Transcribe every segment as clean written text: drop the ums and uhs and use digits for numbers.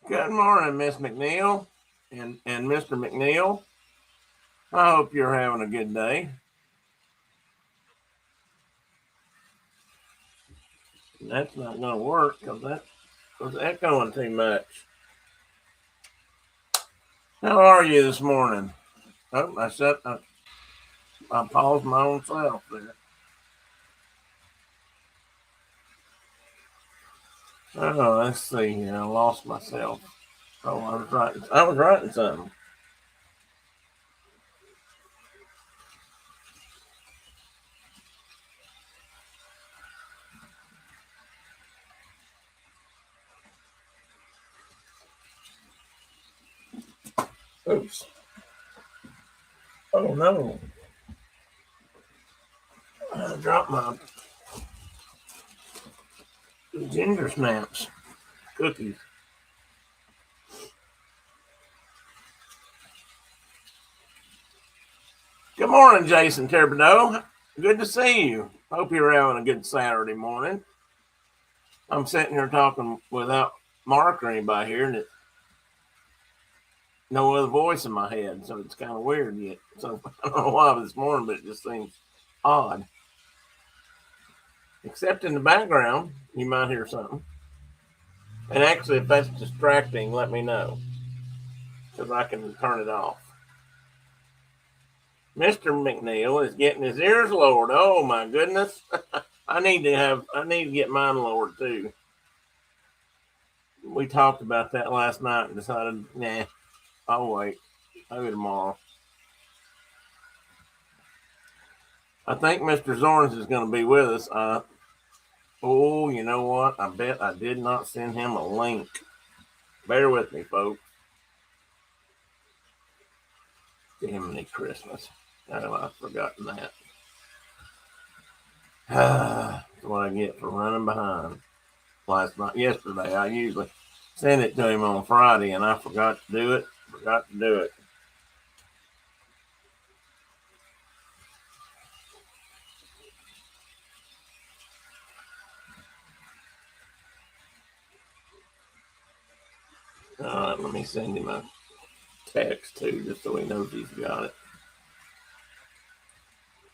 Good morning, Miss McNeil and Mr. McNeil. I hope you're having a good day. That's not going to work because that was echoing too much. How are you this morning? Oh, I paused my own self there. Oh, let's see. I lost myself. Oh, I was writing. I was writing something. Oops. Oh no! I dropped my ginger snaps cookies. Good morning, Jason Turbido. Good to see you. Hope you're having a good Saturday morning. I'm sitting here talking without Mark or anybody here, and no other voice in my head, so it's kind of weird yet. So I don't know why this morning, but it just seems odd. Except in the background, you might hear something. And actually, if that's distracting, let me know because I can turn it off. Mr. McNeil is getting his ears lowered. Oh my goodness! I need to get mine lowered too. We talked about that last night and decided, nah, I'll wait. Maybe tomorrow. I think Mr. Zorns is going to be with us. Oh, you know what? I bet I did not send him a link. Bear with me, folks. Damn Christmas. Oh, I've forgotten that. That's what I get for running behind. Yesterday, I usually send it to him on Friday, and I forgot to do it. All right, let me send him a text too, just so he knows he's got it.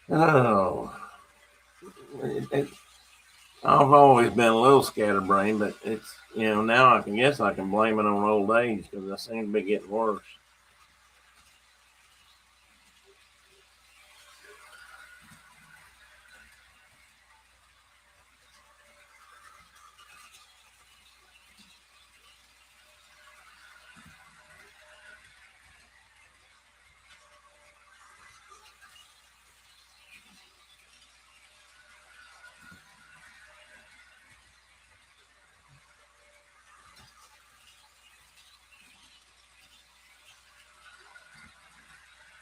Oh, I've always been a little scatterbrained, but it's now I guess I can blame it on old age because I seem to be getting worse.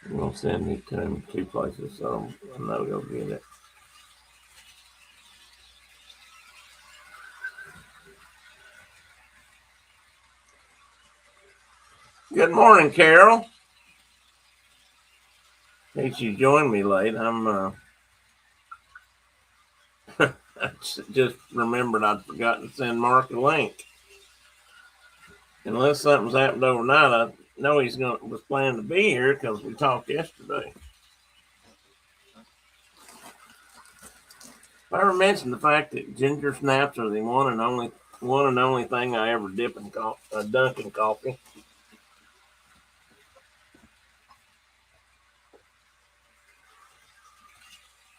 I'm gonna send it to him two places, so I know he'll get it. Good morning, Carol. In case you joined me late, I just remembered I'd forgotten to send Mark a link. Unless something's happened overnight, I know was planning to be here because we talked yesterday. I ever mentioned the fact that ginger snaps are the one and only thing I ever dip in Dunkin' coffee.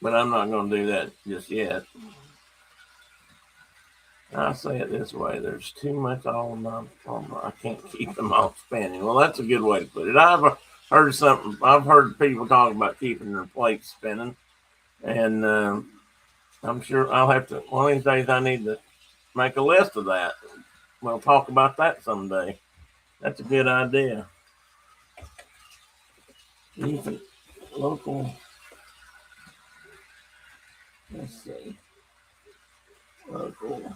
But I'm not going to do that just yet. I say it this way: there's too much I can't keep them all spinning. Well, that's a good way to put it. I've heard people talk about keeping their plates spinning, and I'm sure I'll have to. One of these days, I need to make a list of that. We'll talk about that someday. That's a good idea. Even local. Let's see. Local.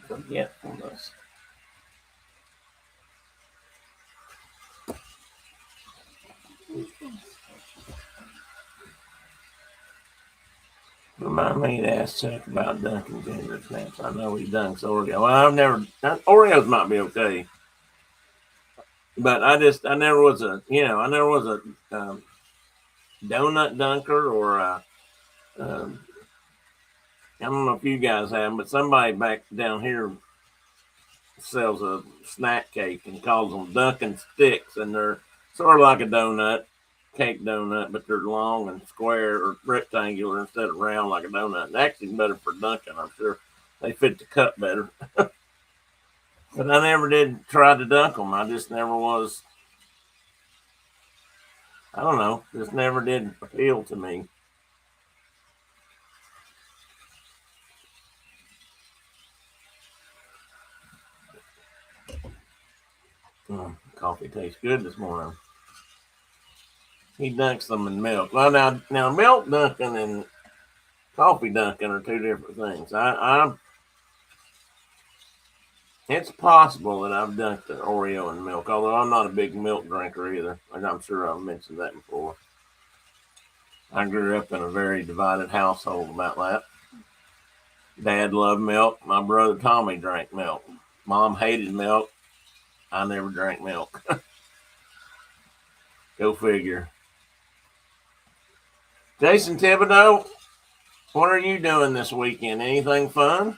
Forgetfulness. Remind me to ask Chuck about Dunkin' Ginger Snaps. I know he dunks Oreo. Well, Oreos might be okay, but I never was a donut dunker or um, I don't know if you guys have, but somebody back down here sells a snack cake and calls them Dunkin' Sticks, and they're sort of like a donut, cake donut, but they're long and square or rectangular instead of round like a donut. And actually, better for Dunkin', I'm sure. They fit the cup better. But I never did try to dunk them. I just never was. I don't know. Just never did appeal to me. Coffee tastes good this morning. He dunks them in milk. Well, now milk dunking and coffee dunking are two different things. It's possible that I've dunked an Oreo in milk, although I'm not a big milk drinker either. And I'm sure I've mentioned that before. I grew up in a very divided household about that. Dad loved milk. My brother Tommy drank milk. Mom hated milk. I never drank milk. Go figure. Jason Thibodeau, what are you doing this weekend? Anything fun?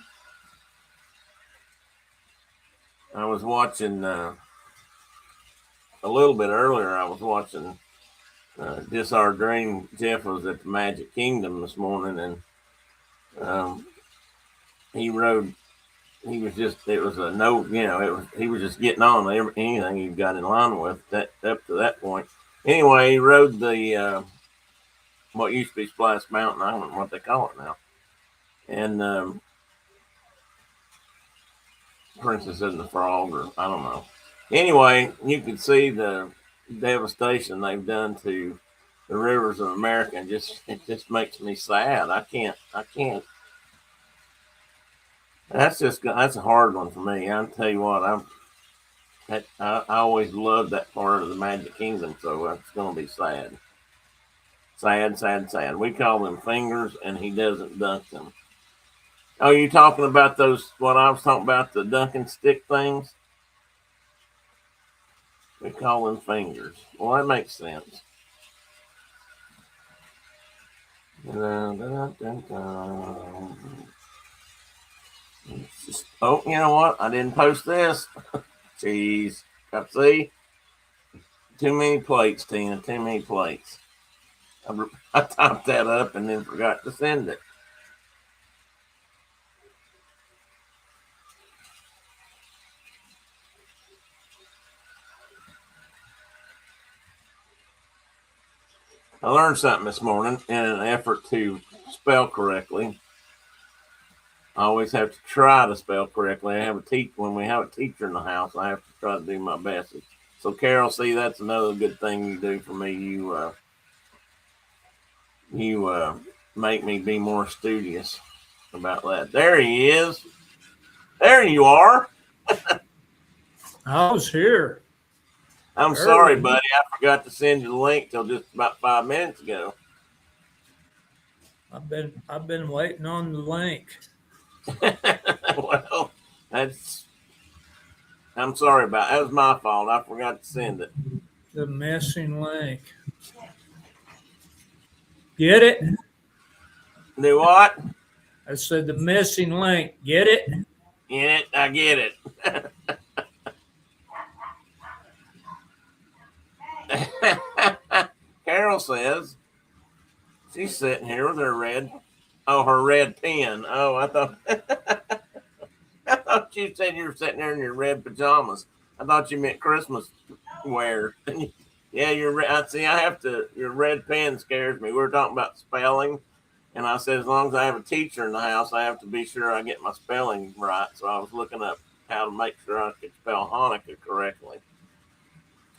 I was watching a little bit earlier. I was watching This Our Dream. Jeff was at the Magic Kingdom this morning, and he rode. He was just. It was a no. He was just getting on anything he got in line with. That up to that point. Anyway, he rode the what used to be Splash Mountain. I don't know what they call it now. And Princess and the Frog, or I don't know. Anyway, you can see the devastation they've done to the rivers of America, and it just makes me sad. I can't. That's a hard one for me. I'll tell you what, I always loved that part of the Magic Kingdom, so it's gonna be sad. Sad, sad, sad. We call them fingers, and he doesn't dunk them. Oh, you talking about those? What I was talking about, the Dunkin' stick things? We call them fingers. Well, that makes sense. Oh, you know what? I didn't post this. Jeez. See? Too many plates, Tina. Too many plates. I typed that up and then forgot to send it. I learned something this morning in an effort to spell correctly. I always have to try to spell correctly. When we have a teacher in the house, I have to try to do my best. So, Carol, see, that's another good thing you do for me. You make me be more studious about that. There he is. There you are. I was here. I'm sorry, buddy. I forgot to send you the link till just about 5 minutes ago. I've been waiting on the link. Well, I'm sorry about that. That was my fault. I forgot to send it. The missing link. Get it? Do what? I said the missing link. Get it? Get it? I get it. Carol says she's sitting here with her red pen. Oh, I thought I thought you said you were sitting there in your red pajamas. I thought you meant Christmas wear. Yeah, I have to. Your red pen scares me. We were talking about spelling, and I said as long as I have a teacher in the house, I have to be sure I get my spelling right. So I was looking up how to make sure I could spell Hanukkah correctly.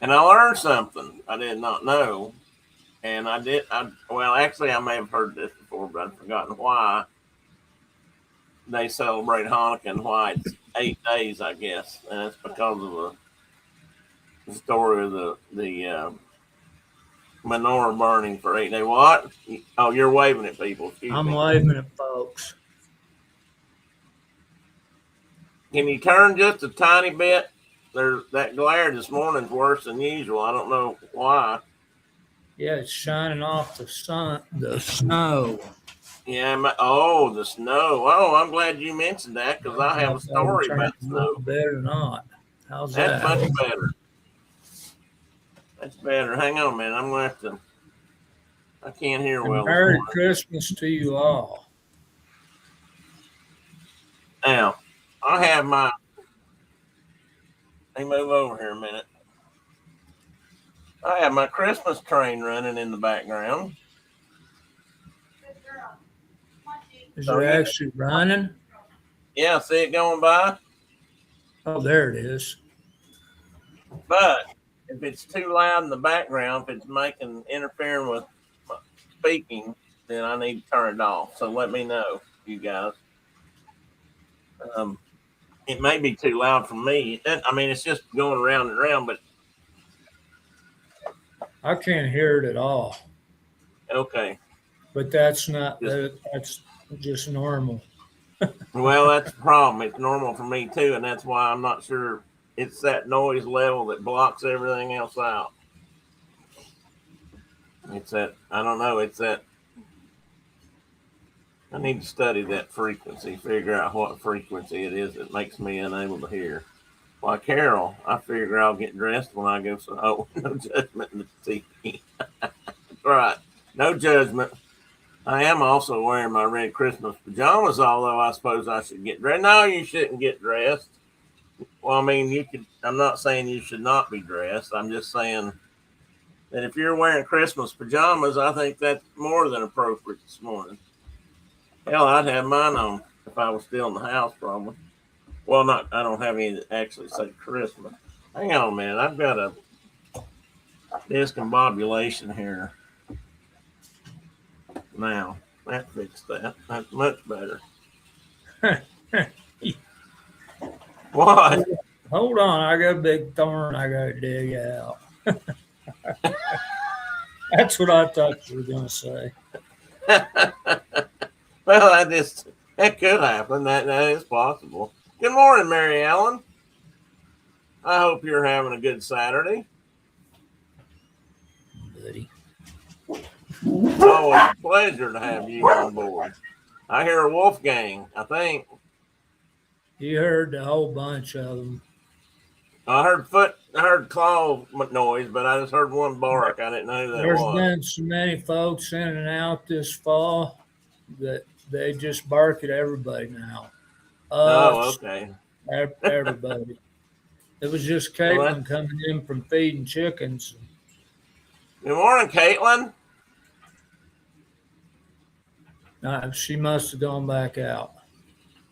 And I learned something I did not know. And actually, I may have heard this before, but I've forgotten why they celebrate Hanukkah and why it's 8 days, I guess. And it's because of the story of the Menorah burning for 8 days. What? Oh, you're waving at people. Excuse I'm me. waving at folks. Can you turn just a tiny bit? That glare this morning's worse than usual. I don't know why. Yeah, it's shining off the sun, the snow. Yeah. The snow. Oh, I'm glad you mentioned that because I don't I know have a if that would story turn it about a little snow. bit or not. How's That's that? much better. That's better. Hang on a minute. I'm going to have to. I can't hear And well this Merry morning. Christmas to you all. Now, I have my. Let me move over here a minute. I have my Christmas train running in the background. Is So it you, actually running? yeah, see it going by. Oh, there it is. But if it's too loud in the background, if it's interfering with speaking, then I need to turn it off. So let me know, you guys. Um, it may be too loud for me. I mean, it's just going around and around, but I can't hear it at all. okay. But that's not Just, that's just normal. well, that's the problem. It's normal for me too, and that's why I'm not sure it's that noise level that blocks everything else out. It's that I don't know. It's that I need to study that frequency, figure out what frequency it is that makes me unable to hear. Why, Carol, I figure I'll get dressed when I go. So, oh, no judgment in the TV. Right, no judgment. I am also wearing my red Christmas pajamas, although I suppose I should get dressed. No, you shouldn't get dressed. Well, I mean, you could. I'm not saying you should not be dressed. I'm just saying that if you're wearing Christmas pajamas, I think that's more than appropriate this morning. Hell, I'd have mine on if I was still in the house, probably. Well, not. I don't have any that actually say Christmas. Hang on a minute. I've got a discombobulation here. Now that fixed that. That's much better. What? Hold on, I got a big thorn I got to dig out. That's what I thought you were going to say. Well, that could happen. That is possible. Good morning, Mary Ellen. I hope you're having a good Saturday. Buddy. It's always a pleasure to have you on board. I hear a Wolfgang, I think. You heard the whole bunch of them. I heard claw noise, but I just heard one bark. I didn't know who that There's was. been so many folks in and out this fall that they just bark at everybody now. Oh, Us, okay. everybody. It was just Well, Caitlin coming in from feeding chickens. good morning, Caitlin. She must have gone back out.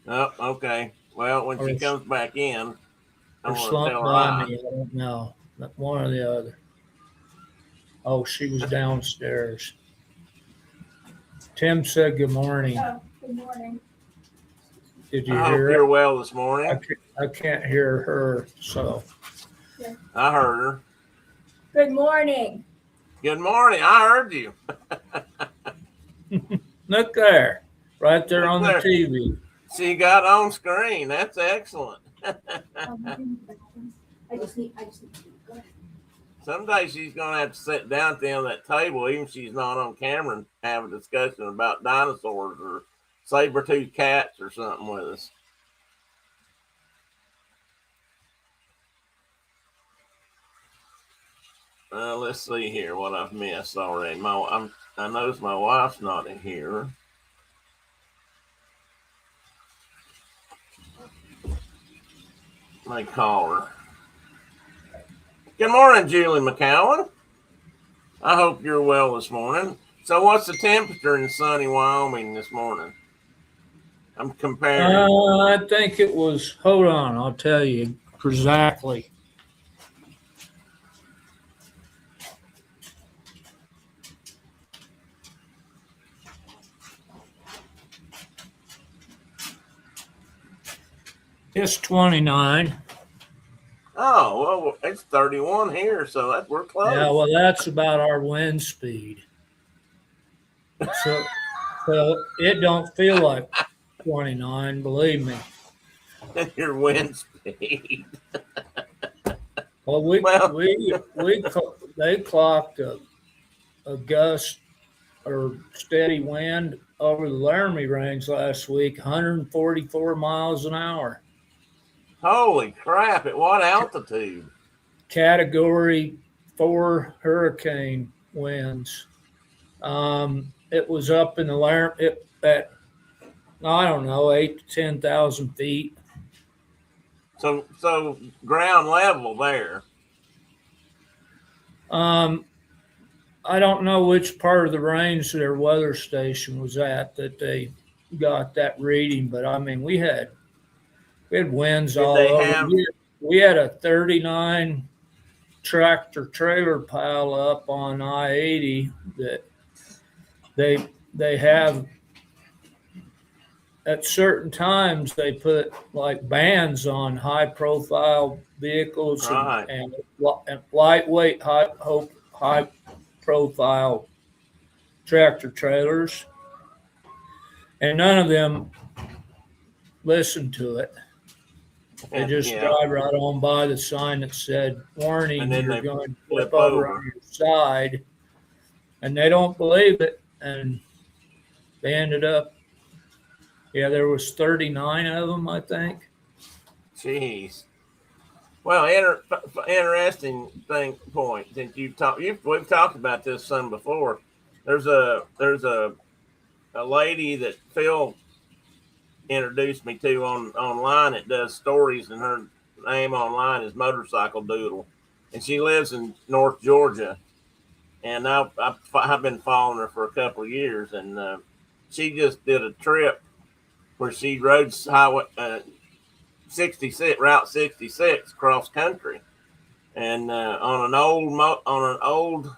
Oh, okay. Well, when she comes back in, I Or want to slumped tell her by hi. me. I don't know. One or the other. Oh, she was downstairs. Tim said good morning. Oh, good morning. Did you I hope hear you're it? well this morning. I can't hear her, so. I heard her. Good morning. Good morning. I heard you. Look there, right there Look on there. the TV. She got on screen. That's excellent. I just need to go ahead. Someday she's going to have to sit down at the end of that table, even if she's not on camera, and have a discussion about dinosaurs or saber-toothed cats or something with us. Let's see here what I've missed already. I notice my wife's not in here. Let me call her. Good morning, Julie McCowan. I hope you're well this morning. So, what's the temperature in sunny Wyoming this morning? I'm comparing. I think it was, hold on, I'll tell you exactly. It's 29. Oh, well, it's 31 here, so we're close. Yeah, well, that's about our wind speed. So it don't feel like 29, believe me. Your wind speed. Well, Well, they clocked a gust or steady wind over the Laramie Range last week, 144 miles an hour. holy crap! At what altitude? Category 4 hurricane winds. It was up in the Laramie at, I don't know, 8 to 10,000 feet. So ground level there. I don't know which part of the range their weather station was at that they got that reading, but I mean, we had winds Did all they over. have? We had a 39 tractor trailer pile up on I-80 that they have at certain times. They put like bans on high profile vehicles Right. and lightweight high profile tractor trailers, and none of them listen to it. They just Yeah. drive right on by the sign that said, "Warning, And then you're they going to flip flip over over. on your side," and they don't believe it, and they ended up. Yeah, there was 39 of them, I think. Jeez. Well, interesting point. Since we've talked about this some before. There's a lady that Phil introduced me to online that does stories, and her name online is Motorcycle Doodle, and she lives in North Georgia. And I've been following her for a couple of years, and she just did a trip where she rode highway 66 Route 66 cross country, and on an old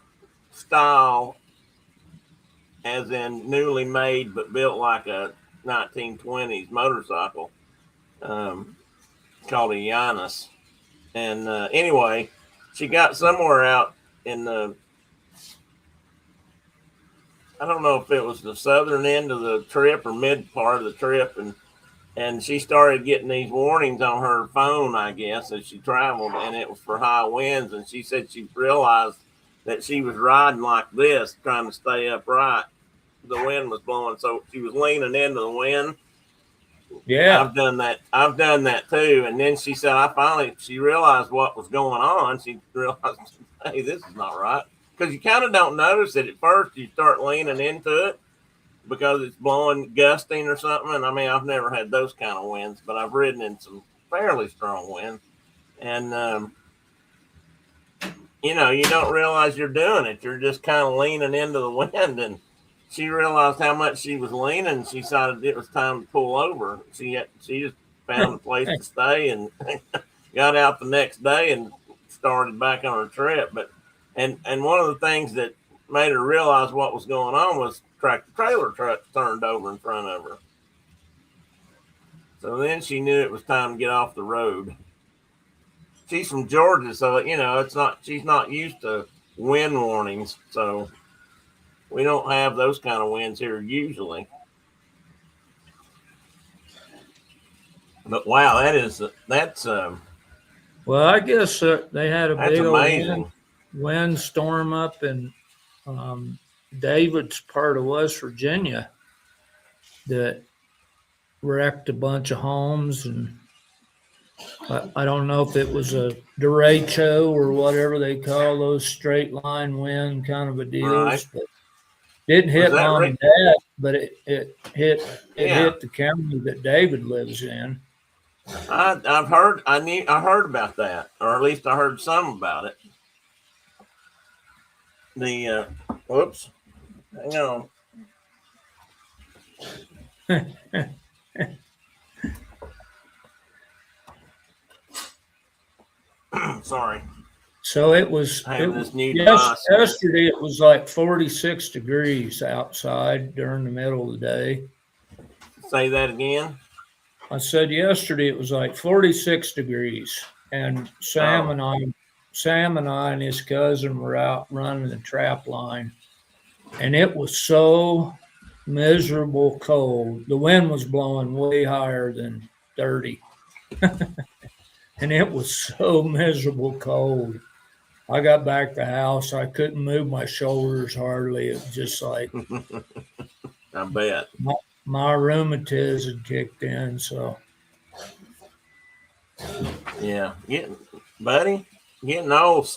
style, as in newly made but built like a 1920s motorcycle, called a Giannis. And anyway, she got somewhere out in the, I don't know if it was the southern end of the trip or mid part of the trip, and she started getting these warnings on her phone, I guess, as she traveled, and it was for high winds. And she said she realized that she was riding like this, trying to stay upright. The wind was blowing, so she was leaning into the wind. Yeah. I've done that. I've done that too. And then she said, she realized what was going on. She realized, hey, this is not right. Because you kind of don't notice it at first. You start leaning into it because it's blowing, gusting or something. And I mean, I've never had those kind of winds, but I've ridden in some fairly strong winds. And, you don't realize you're doing it. You're just kind of leaning into the wind. And she realized how much she was leaning. She decided it was time to pull over. She just found a place to stay and got out the next day and started back on her trip. And one of the things that made her realize what was going on was tractor trailer truck turned over in front of her. So then she knew it was time to get off the road. She's from Georgia, so she's not used to wind warnings, so we don't have those kind of winds here usually. But wow, that's Well, I guess they had a big amazing. old wind storm up in David's part of West Virginia that wrecked a bunch of homes, and I don't know if it was a derecho or whatever they call those straight line wind kind of a deals, Right. but didn't hit mom and dad, but it hit the county that David lives in. I heard about that, or at least I heard some about it. The whoops, hang on. Sorry. So it was yesterday. It was like 46 degrees outside during the middle of the day. Say that again. I said yesterday it was like 46 degrees and Sam and I and his cousin were out running the trap line, and it was so miserable cold. The wind was blowing way higher than 30, and it was so miserable cold. I got back to the house. I couldn't move my shoulders hardly. It was just like I bet. my rheumatism kicked in. So Yeah, getting old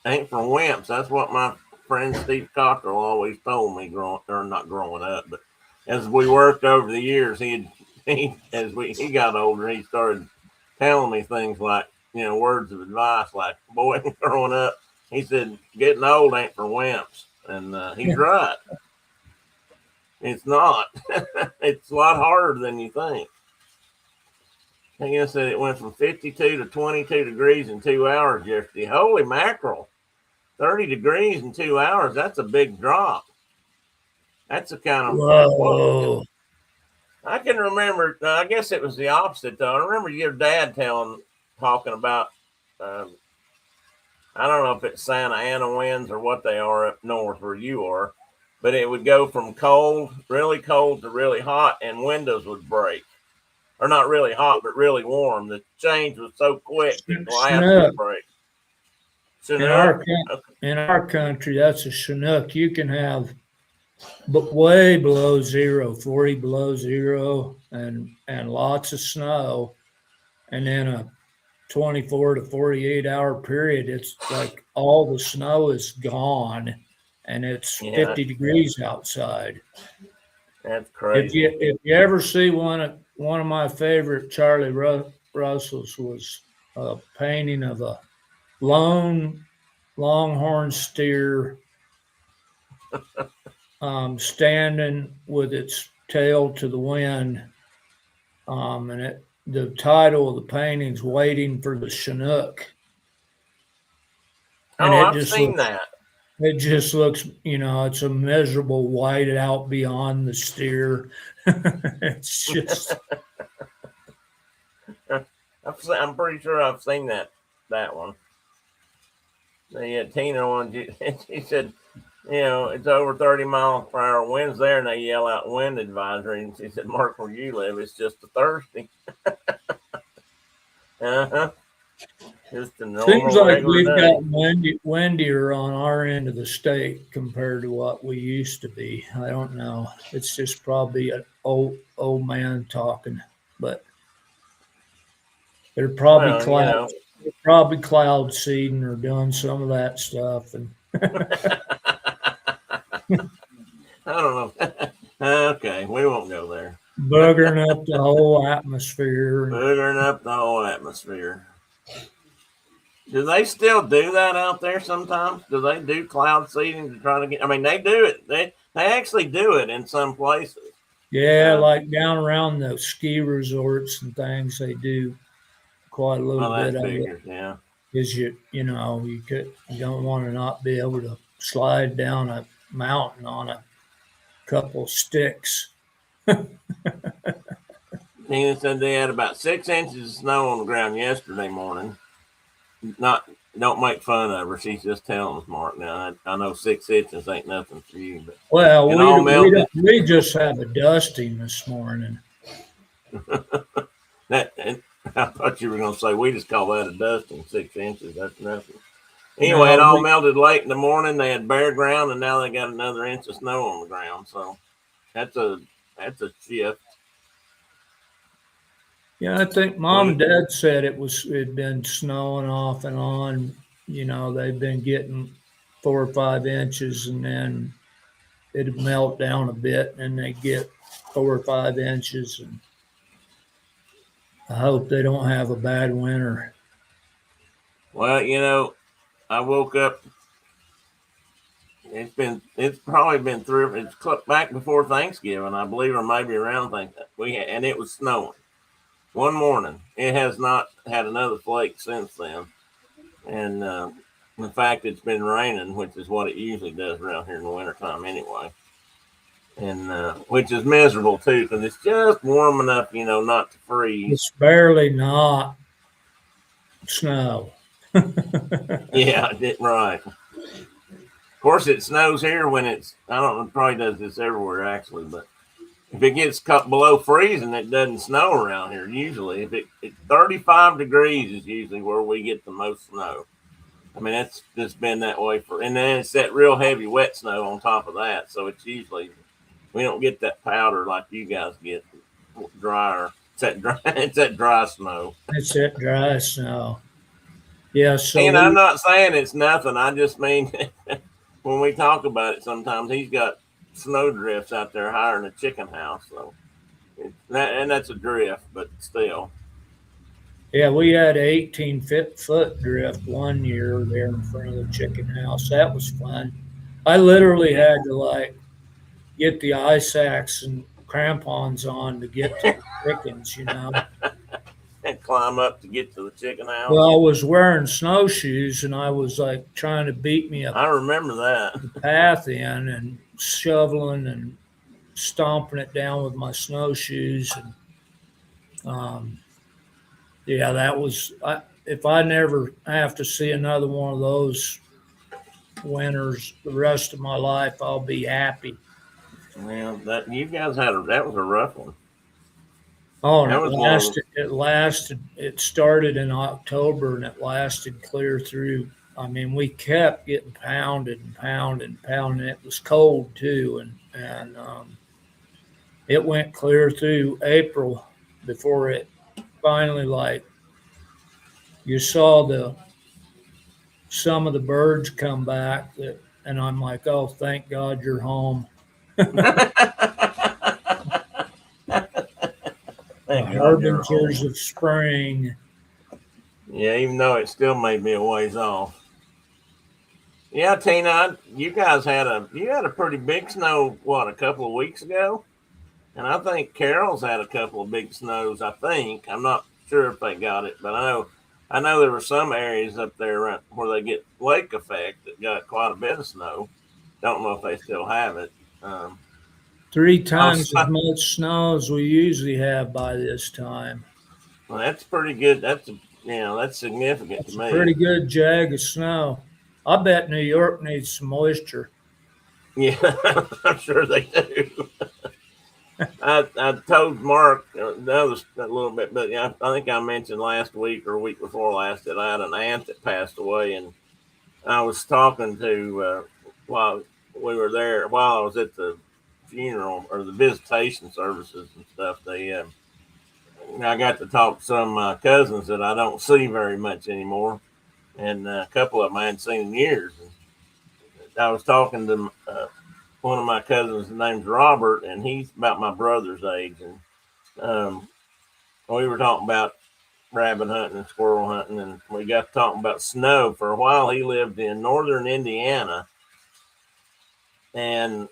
ain't for wimps. That's what my friend Steve Cockrell always told me, not growing up, but as we worked over the years, he got older, he started telling me things like, words of advice like, boy, growing up, he said, getting old ain't for wimps. And he's right. It's not. It's a lot harder than you think. I guess that it went from 52 to 22 degrees in 2 hours yesterday. Holy mackerel. 30 degrees in 2 hours. That's a big drop. That's the kind of. whoa. I can remember, I guess it was the opposite, though. I remember your dad talking about, I don't know if it's Santa Ana winds or what they are up north where you are, but it would go from really cold to really hot, and windows would break. Or not really hot, but really warm. The change was so quick that glass would break. Chinook? In our country, that's a Chinook. You can have way below zero, 40 below zero, and lots of snow, and then a 24 to 48 hour period, it's like all the snow is gone, and it's 50 degrees outside. That's crazy. If you ever see one of my favorite Charlie Russell's was a painting of a longhorn steer standing with its tail to the wind, and the title of the painting's "Waiting for the Chinook." And I've seen that. It just looks, it's a miserable white out beyond the steer. It's just. I'm pretty sure I've seen that one. The Tina one, she said, it's over 30 miles per hour winds there, and they yell out wind advisory. And she said, Mark, where you live, it's just a Thursday. Uh-huh. Just a normal, seems like we've day. got windier on our end of the state compared to what we used to be. I don't know. It's just probably an old man talking, but they're probably cloud seeding or doing some of that stuff. And I don't know. Okay, we won't go there. Boogering up the whole atmosphere. Do they still do that out there sometimes? Do they do cloud seeding to try to get? I mean, they do it. They actually do it in some places. Yeah, like down around the ski resorts and things, they do quite a little bit of it. Yeah, because you don't want to not be able to slide down a mountain on a couple sticks. Tina said they had about 6 inches of snow on the ground yesterday morning. Don't make fun of her. She's just telling us, Mark. Now I know 6 inches ain't nothing for you, but we just have a dusting this morning. I thought you were going to say we just call that a dusting. 6 inches, that's nothing. Anyway, it all melted late in the morning. They had bare ground, and now they got another inch of snow on the ground. So that's a shift. Yeah, I think Mom and Dad said it'd been snowing off and on. They've been getting 4 or 5 inches, and then it'd melt down a bit, and they get 4 or 5 inches. And I hope they don't have a bad winter. Well, I woke up. It's probably been through. It's back before Thanksgiving, I believe, or maybe around Thanksgiving. And it was snowing one morning. It has not had another flake since then. And in fact, it's been raining, which is what it usually does around here in the wintertime anyway. And which is miserable too, because it's just warm enough, not to freeze. It's barely not. snow. Yeah, right. Of course, it snows here when I don't know, it probably does this everywhere actually, but if it gets cut below freezing, it doesn't snow around here usually. If it's 35 degrees is usually where we get the most snow. I mean, it's just been that way and then it's that real heavy wet snow on top of that. So it's usually, we don't get that powder like you guys get, drier. It's that dry, it's that dry snow. It's that dry snow. Yeah, so And I'm not saying it's nothing. I just mean when we talk about it, sometimes he's got snow drifts out there higher than a chicken house. So and that's a drift, but still. yeah, we had 18-foot drift one year there in front of the chicken house. That was fun. I literally had to like get the ice axe and crampons on to get to the chickens, you know. And climb up to get to the chicken house. Well, I was wearing snowshoes and I was like trying to beat me up I remember that. the path in and shoveling and stomping it down with my snowshoes. And yeah, that was, if I never have to see another one of those winters the rest of my life, I'll be happy. Well, that you guys that was a rough one. Oh, and That was one. it started in October and it lasted clear through. I mean, we kept getting pounded and pounded and pounded. It was cold too. And it went clear through April before it finally, like, you saw some of the birds come back and I'm like, oh, thank God you're home. The Thank God you're harbingers home. of spring. Yeah, even though it still may be a ways off. Yeah, Tina, you guys had a pretty big snow a couple of weeks ago, and I think Carroll's had a couple of big snows. I think I'm not sure if they got it, but I know there were some areas up there where they get lake effect that got quite a bit of snow. Don't know if they still have it. Um, Three I times as much snow as we usually have by this time. well, that's pretty good. That's significant to That's a me. pretty good jag of snow. I bet New York needs some moisture. Yeah, I'm sure they do. I told Mark the other a little bit, but yeah, I think I mentioned last week or a week before last that I had an aunt that passed away, and I was talking to while we were there while I was at the funeral or the visitation services and stuff. I got to talk to some of my cousins that I don't see very much anymore, and a couple of them I hadn't seen in years. And I was talking to one of my cousins, his name's Robert, and he's about my brother's age, and um, we were talking about rabbit hunting and squirrel hunting, and we got talking about snow. For a while, he lived in northern Indiana, and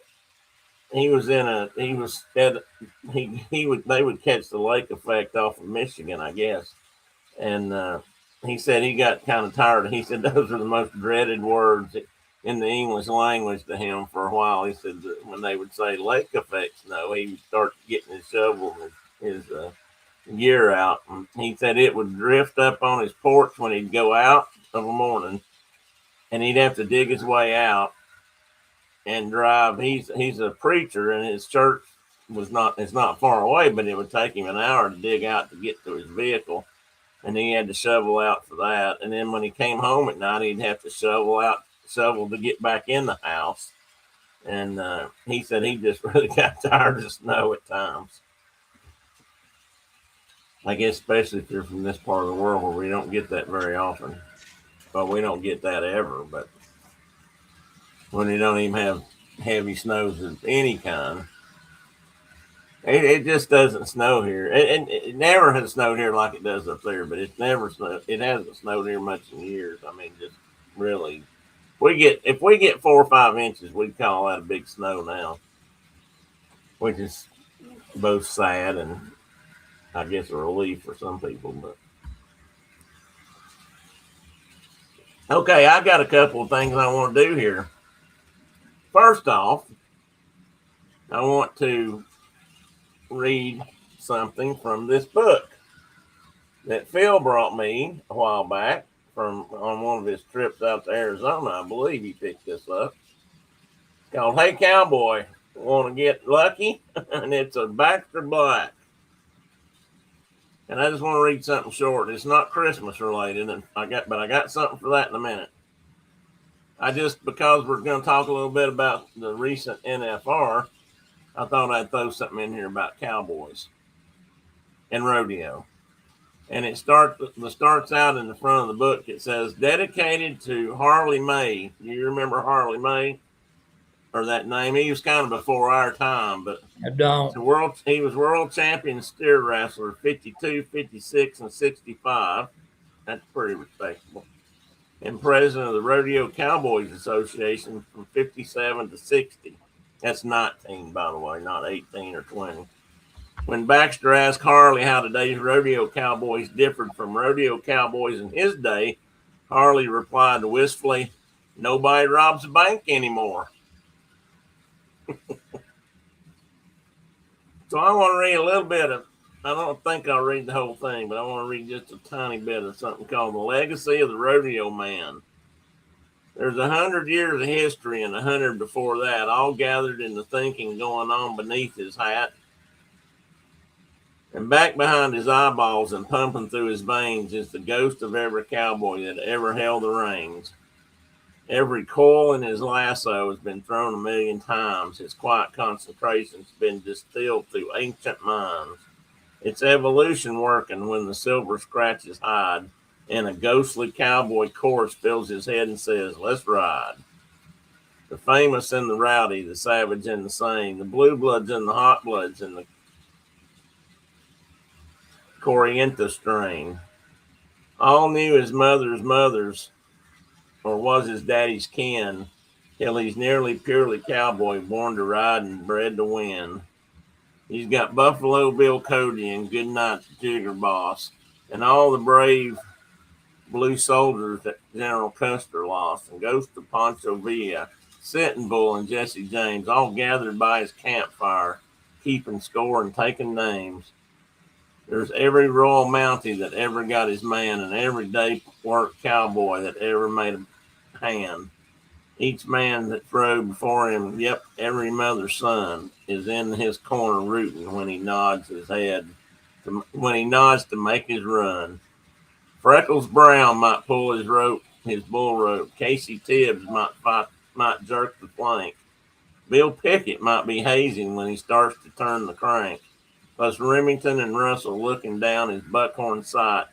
he was at he would they would catch the lake effect off of Michigan, I guess, and he said he got kind of tired. He said those are the most dreaded words in the English language to him for a while. He said that when they would say lake effect snow, he would start getting his shovel and his gear out. And he said it would drift up on his porch when he'd go out of a morning, and he'd have to dig his way out and drive. He's a preacher, and his church it's not far away, but it would take him an hour to dig out to get to his vehicle, and he had to shovel out for that. And then when he came home at night, he'd have to shovel to get back in the house. And he said he just really got tired of snow at times. I guess especially if you're from this part of the world where we don't get that very often. Well, we don't get that ever, but when you don't even have heavy snows of any kind, it just doesn't snow here. It never has snowed here like it does up there, but it's never snowed. It hasn't snowed here much in years. I mean, just really, if we get 4 or 5 inches, we'd call that a big snow now, which is both sad and I guess a relief for some people. But okay, I got a couple of things I want to do here. First off, I want to read something from this book. that Phil brought me a while back from on one of his trips out to Arizona. I believe he picked this up. It's called Hey Cowboy, Want to Get Lucky? And it's a Baxter Black. And I just want to read something short. It's not Christmas related, and I got something for that in a minute. Because we're going to talk a little bit about the recent NFR, I thought I'd throw something in here about cowboys and rodeo. And it starts out in the front of the book. It says, dedicated to Harley May. You remember Harley May? Or that name? He was kind of before our time, but I don't. he was world champion steer wrestler 52, 56, and 65. That's pretty respectable. And president of the Rodeo Cowboys Association from 57 to 60. That's 19, by the way, not 18 or 20. When Baxter asked Harley how today's rodeo cowboys differed from rodeo cowboys in his day, Harley replied wistfully, nobody robs a bank anymore. So I want to read a little bit of, I don't think I'll read the whole thing, but I want to read just a tiny bit of something called The Legacy of the Rodeo Man. There's 100 years of history and 100 before that, all gathered in the thinking going on beneath his hat. And back behind his eyeballs and pumping through his veins is the ghost of every cowboy that ever held the reins. Every coil in his lasso has been thrown a million times. His quiet concentration's been distilled through ancient minds. It's evolution working when the silver scratches hide, and a ghostly cowboy chorus fills his head and says, let's ride. The famous and the rowdy, the savage and the sane, the blue bloods and the hot bloods, and the Corienta strain. All knew his mother's, or was his daddy's kin, till he's nearly purely cowboy, born to ride and bred to win. He's got Buffalo Bill Cody and Goodnight Jigger Boss, and all the brave blue soldiers that General Custer lost, and Ghost of Pancho Villa, Sitting Bull, and Jesse James, all gathered by his campfire, keeping score and taking names. There's every Royal Mountie that ever got his man, and every day work cowboy that ever made a hand. Each man that rode before him, yep, every mother's son, is in his corner rooting when he nods his head, when he nods to make his run. Freckles Brown might pull his bull rope. Casey Tibbs might jerk the flank. Bill Pickett might be hazing when he starts to turn the crank. Plus Remington and Russell looking down his buckhorn sight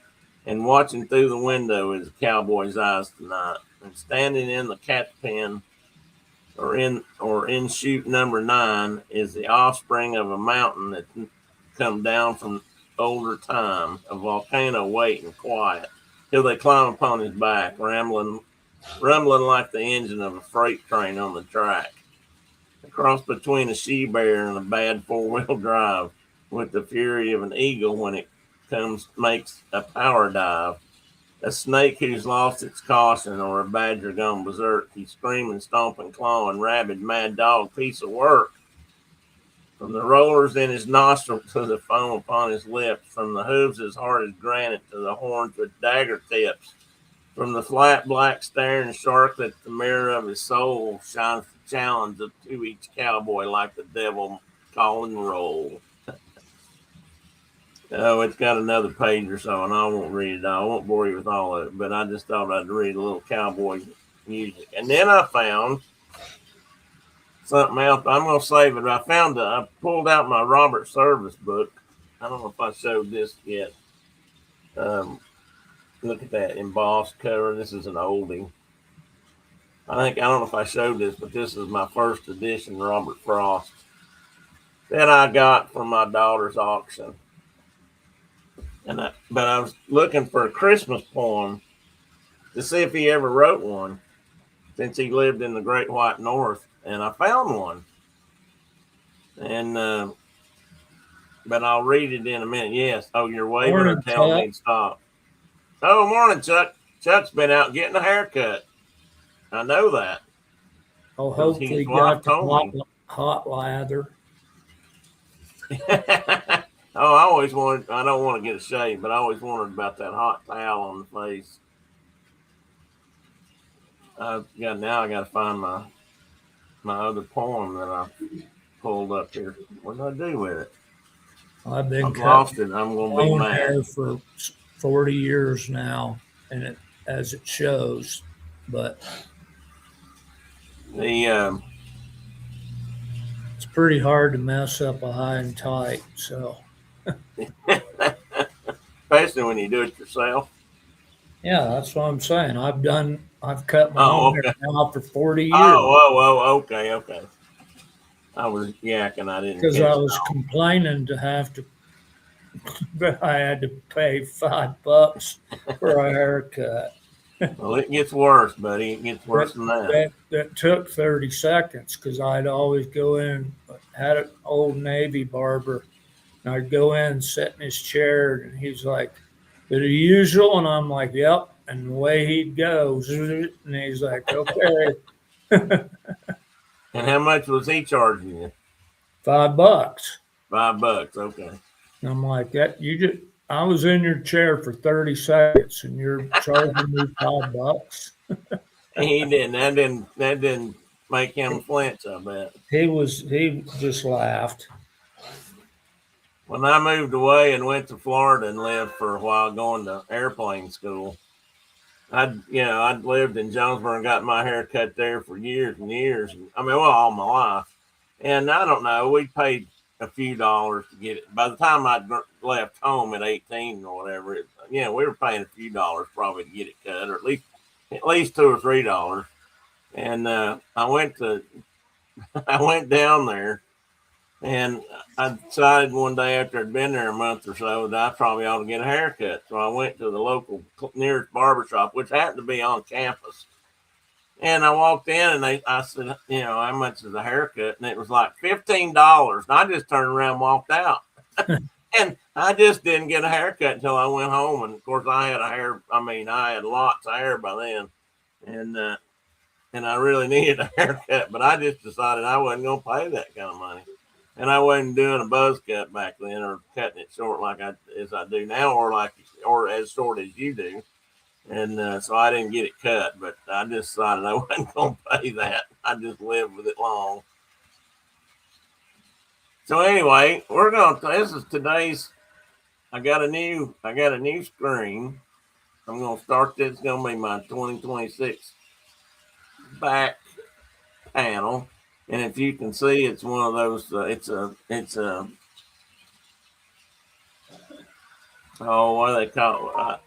and watching through the window is a cowboy's eyes tonight. And standing in the cat pen or in chute number 9 is the offspring of a mountain that come down from older time, a volcano waiting quiet till they climb upon his back, rumbling like the engine of a freight train on the track. A cross between a she-bear and a bad four-wheel drive, with the fury of an eagle when it makes a power dive. A snake who's lost its caution, or a badger gone berserk. He's screaming, stomping, clawing, rabid, mad dog, piece of work. From the rollers in his nostrils to the foam upon his lips, from the hooves as hard as granite to the horns with dagger tips, from the flat black staring shark that the mirror of his soul shines the challenge to each cowboy like the devil calling roll. Oh, it's got another page or so, and I won't read it all. I won't bore you with all of it, but I just thought I'd read a little cowboy music. And then I found something else. I'm going to save it. I pulled out my Robert Service book. I don't know if I showed this yet. Look at that embossed cover. This is an oldie. I don't know if I showed this, but this is my first edition Robert Frost that I got from my daughter's auction. But I was looking for a Christmas poem to see if he ever wrote one since he lived in the Great White North, and I found one. And but I'll read it in a minute. Yes. Oh, you're waving or telling me to stop. Oh, morning, Chuck. Chuck's been out getting a haircut. I know that. Oh, hopefully got the hot lather. Oh, I always wanted. I don't want to get a shave, but I always wondered about that hot towel on the face. Now I got to find my other poem that I pulled up here. What did I do with it? I've been I've lost it. cutting I'm gonna my be own mad. hair for 40 years now, and as it shows, but The it's pretty hard to mess up a high and tight. So especially when you do it yourself. yeah, that's what I'm saying. I've cut my own Oh, hair okay. now for 40 years Oh, okay, okay. I was yakking. I didn't because I catch it was all. complaining to have to, but I had to pay $5 for a haircut. Well, it gets worse, buddy. It gets worse That than that. that took 30 seconds because I'd always go in, had an old Navy barber, and I'd go in, sit in his chair, and he's like, "The usual," and I'm like, "Yep." And the way he'd go, and he's like, "Okay." And how much was he charging you? $5. $5. Okay. And I'm like, that you just I was in your chair for 30 seconds and you're charging me $5. He didn't. That didn't make him flinch. I bet. He just laughed. When I moved away and went to Florida and lived for a while, going to airplane school, I'd lived in Jonesboro and got my hair cut there for years and years. I mean, well, all my life. And I don't know, we paid a few dollars to get it. By the time I left home at 18 or whatever, we were paying a few dollars probably to get it cut, or at least $2 or $3. And I went down there, and I decided one day after I'd been there a month or so that I probably ought to get a haircut. So I went to the local nearest barbershop, which happened to be on campus. And I walked in and I said, how much is a haircut? And it was like $15. And I just turned around and walked out. And I just didn't get a haircut until I went home. And of course, I had lots of hair by then. And I really needed a haircut, but I just decided I wasn't going to pay that kind of money. And I wasn't doing a buzz cut back then, or cutting it short as I do now, or as short as you do. And so I didn't get it cut, but I just decided I wasn't going to pay that. I just lived with it long. So anyway, this is today's. I got a new screen. I'm going to start this. It's going to be my 2026 back panel, and if you can see, it's one of those. It's a oh, what do they call it?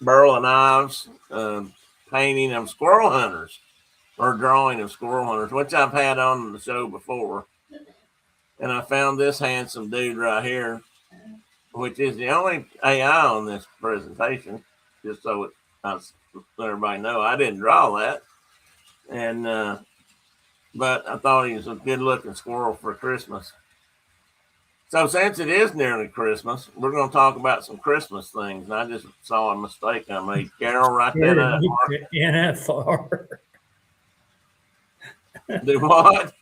Burl and Ives painting of squirrel hunters, or drawing of squirrel hunters, which I've had on the show before. And I found this handsome dude right here, which is the only AI on this presentation, just so I let everybody know I didn't draw that. And but I thought he was a good looking squirrel for Christmas. So since it is nearly Christmas, we're going to talk about some Christmas things. And I just saw a mistake I made. Carol, write that up. NFR. Do what?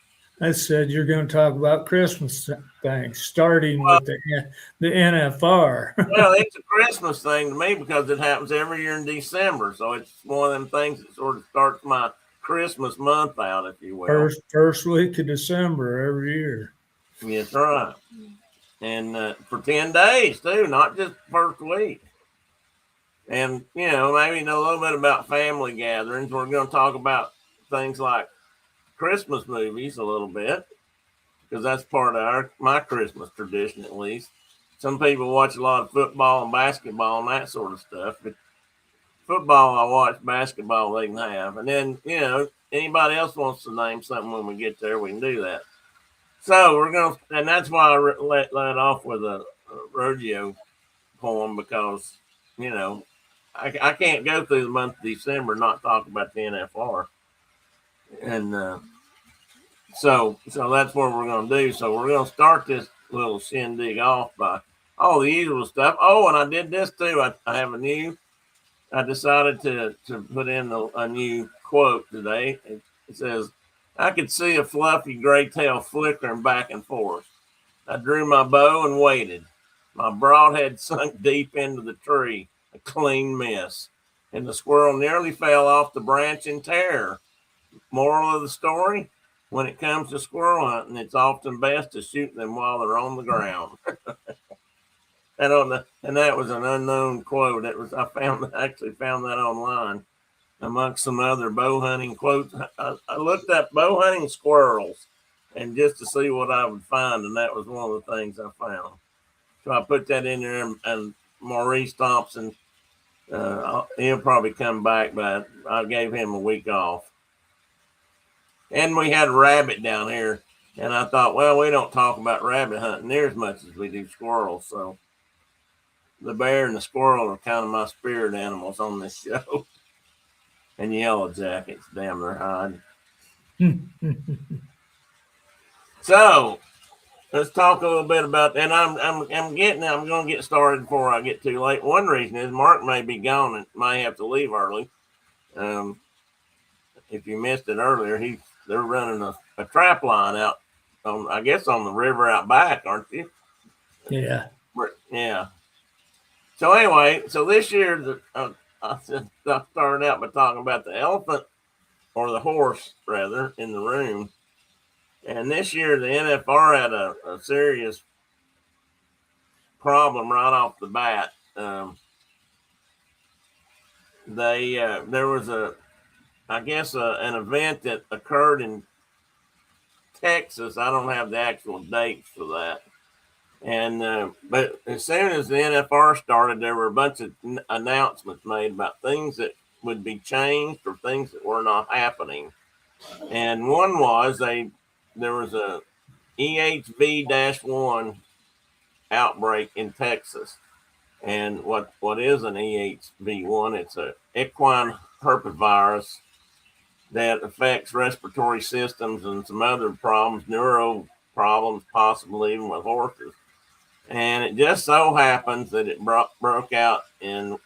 I said you're going to talk about Christmas things, starting with the NFR. Well, it's a Christmas thing to me because it happens every year in December. So it's one of them things that sort of starts my Christmas month out, if you will. First week of December every year. That's right. And for 10 days, too, not just first week. And, maybe know a little bit about family gatherings. We're going to talk about things like Christmas movies a little bit, because that's part of my Christmas tradition, at least. Some people watch a lot of football and basketball and that sort of stuff, but football I watch, basketball they can have. And then, anybody else wants to name something when we get there, we can do that. So and that's why I let off with a rodeo poem, because, I can't go through the month of December and not talk about the NFR. And so that's what we're going to do. So we're going to start this little shindig off by all the usual stuff. Oh, and I did this too. I decided to put in a new quote today. It says, "I could see a fluffy gray tail flickering back and forth. I drew my bow and waited. My broadhead sunk deep into the tree, a clean miss, and the squirrel nearly fell off the branch in terror. Moral of the story: when it comes to squirrel hunting, it's often best to shoot them while they're on the ground. I don't know, and that was an unknown quote. I actually found that online amongst some other bow hunting quotes. I looked up bow hunting squirrels, and just to see what I would find, and that was one of the things I found. So I put that in there, and Maurice Thompson, he'll probably come back, but I gave him a week off. And we had a rabbit down here, and I thought, well, we don't talk about rabbit hunting near as much as we do squirrels. So the bear and the squirrel are kind of my spirit animals on this show. And yellow jackets, damn their hide. So let's talk a little bit about that. And I'm going to get started before I get too late. One reason is Mark may be gone and may have to leave early. If you missed it earlier, they're running a trap line out on, I guess, on the river out back, aren't you? Yeah. Yeah. So anyway, so this year I started out by talking about the elephant, or the horse rather, in the room. And this year the NFR had a serious problem right off the bat. There was an event that occurred in Texas. I don't have the actual dates for that. And but as soon as the NFR started, there were a bunch of announcements made about things that would be changed or things that were not happening. And one was there was a EHV-1 outbreak in Texas. And what is an EHV-1? It's a equine herpesvirus that affects respiratory systems and some other problems, neuro problems, possibly even with horses. And it just so happens that it broke out during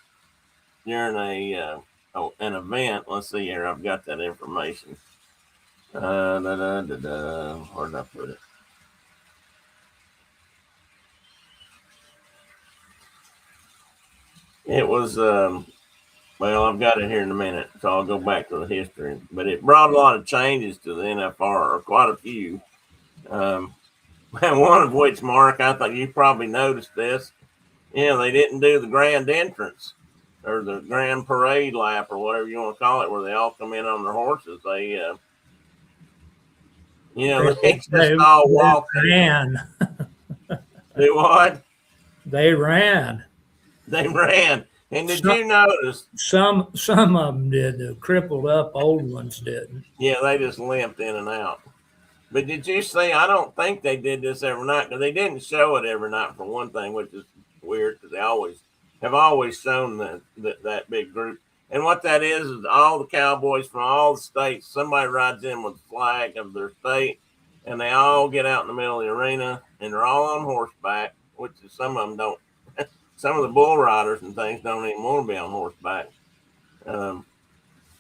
an event. Let's see here. I've got that information. Where did I put it? It was, well, I've got it here in a minute, so I'll go back to the history. But it brought a lot of changes to the NFR, or quite a few. One of which, Mark, I thought you probably noticed this. They didn't do the grand entrance or the grand parade lap or whatever you want to call it, where they all come in on their horses. They just all walked. They ran. They what? They ran. They ran. And did you notice? Some of them did. The crippled up old ones didn't. Yeah, they just limped in and out. But did you see? I don't think they did this every night, because they didn't show it every night, for one thing, which is weird, because they have always shown that big group. And what that is all the cowboys from all the states. Somebody rides in with the flag of their state, and they all get out in the middle of the arena, and they're all on horseback, which is, some of them don't. Some of the bull riders and things don't even want to be on horseback.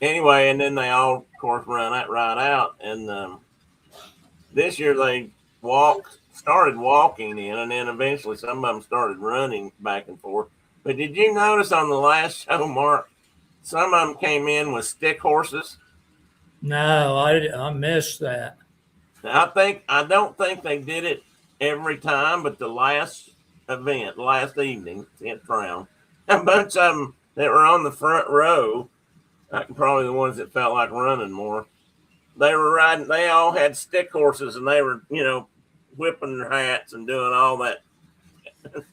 Anyway, and then they all, of course, ride out. And this year they started walking in, and then eventually some of them started running back and forth. But did you notice on the last show, Mark, some of them came in with stick horses? No, I missed that. I don't think they did it every time, but the last event, last evening, 10th round, a bunch of them that were on the front row, probably the ones that felt like running more, they were riding. They all had stick horses, and they were, whipping their hats and doing all that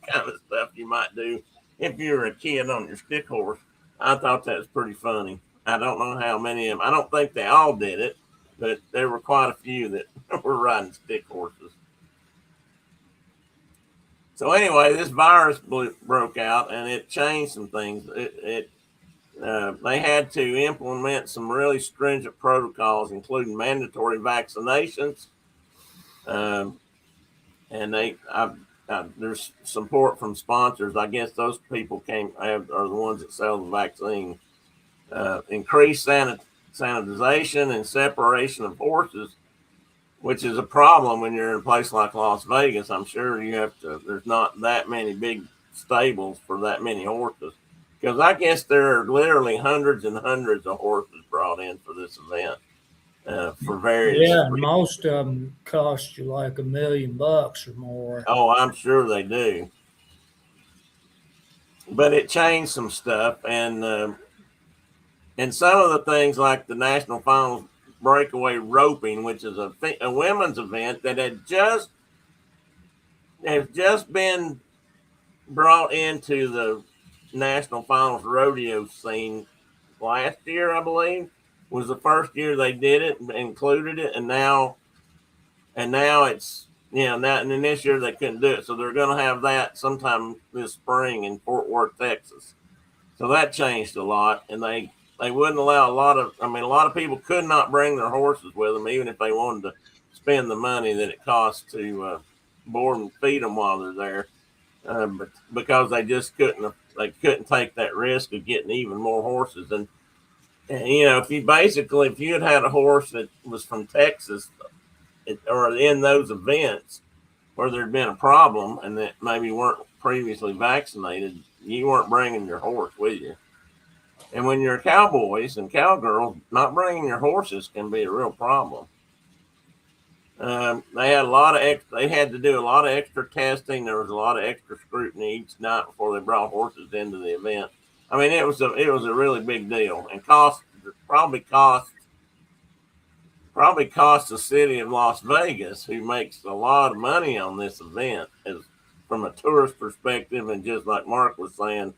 kind of stuff you might do if you were a kid on your stick horse. I thought that was pretty funny. I don't know how many of them. I don't think they all did it, but there were quite a few that were riding stick horses. So anyway, this virus broke out, and it changed some things. They had to implement some really stringent protocols, including mandatory vaccinations. And there's support from sponsors. I guess those people are the ones that sell the vaccine. Increased sanitization and separation of horses. which is a problem when you're in a place like Las Vegas. I'm sure you have to. There's not that many big stables for that many horses, because I guess there are literally hundreds and hundreds of horses brought in for this event for various Yeah, and reasons. most of them cost you like $1 million or more. Oh, I'm sure they do. But it changed some stuff, and some of the things like the national finals breakaway roping, which is a women's event that has just been brought into the national finals rodeo scene last year, I believe, was the first year they did it, included it, and now it's now and then this year they couldn't do it, so they're going to have that sometime this spring in Fort Worth, Texas. So that changed a lot, and they wouldn't allow a lot of people could not bring their horses with them, even if they wanted to spend the money that it costs to board and feed them while they're there, but because they couldn't take that risk of getting even more horses. And if you had a horse that was from Texas or in those events where there'd been a problem and that maybe weren't previously vaccinated, you weren't bringing your horse with you. And when you're cowboys and cowgirls, not bringing your horses can be a real problem. They had to do a lot of extra testing. There was a lot of extra scrutiny each night before they brought horses into the event. I mean, it was a really big deal, and probably cost the city of Las Vegas, who makes a lot of money on this event, as from a tourist perspective, and just like Mark was saying,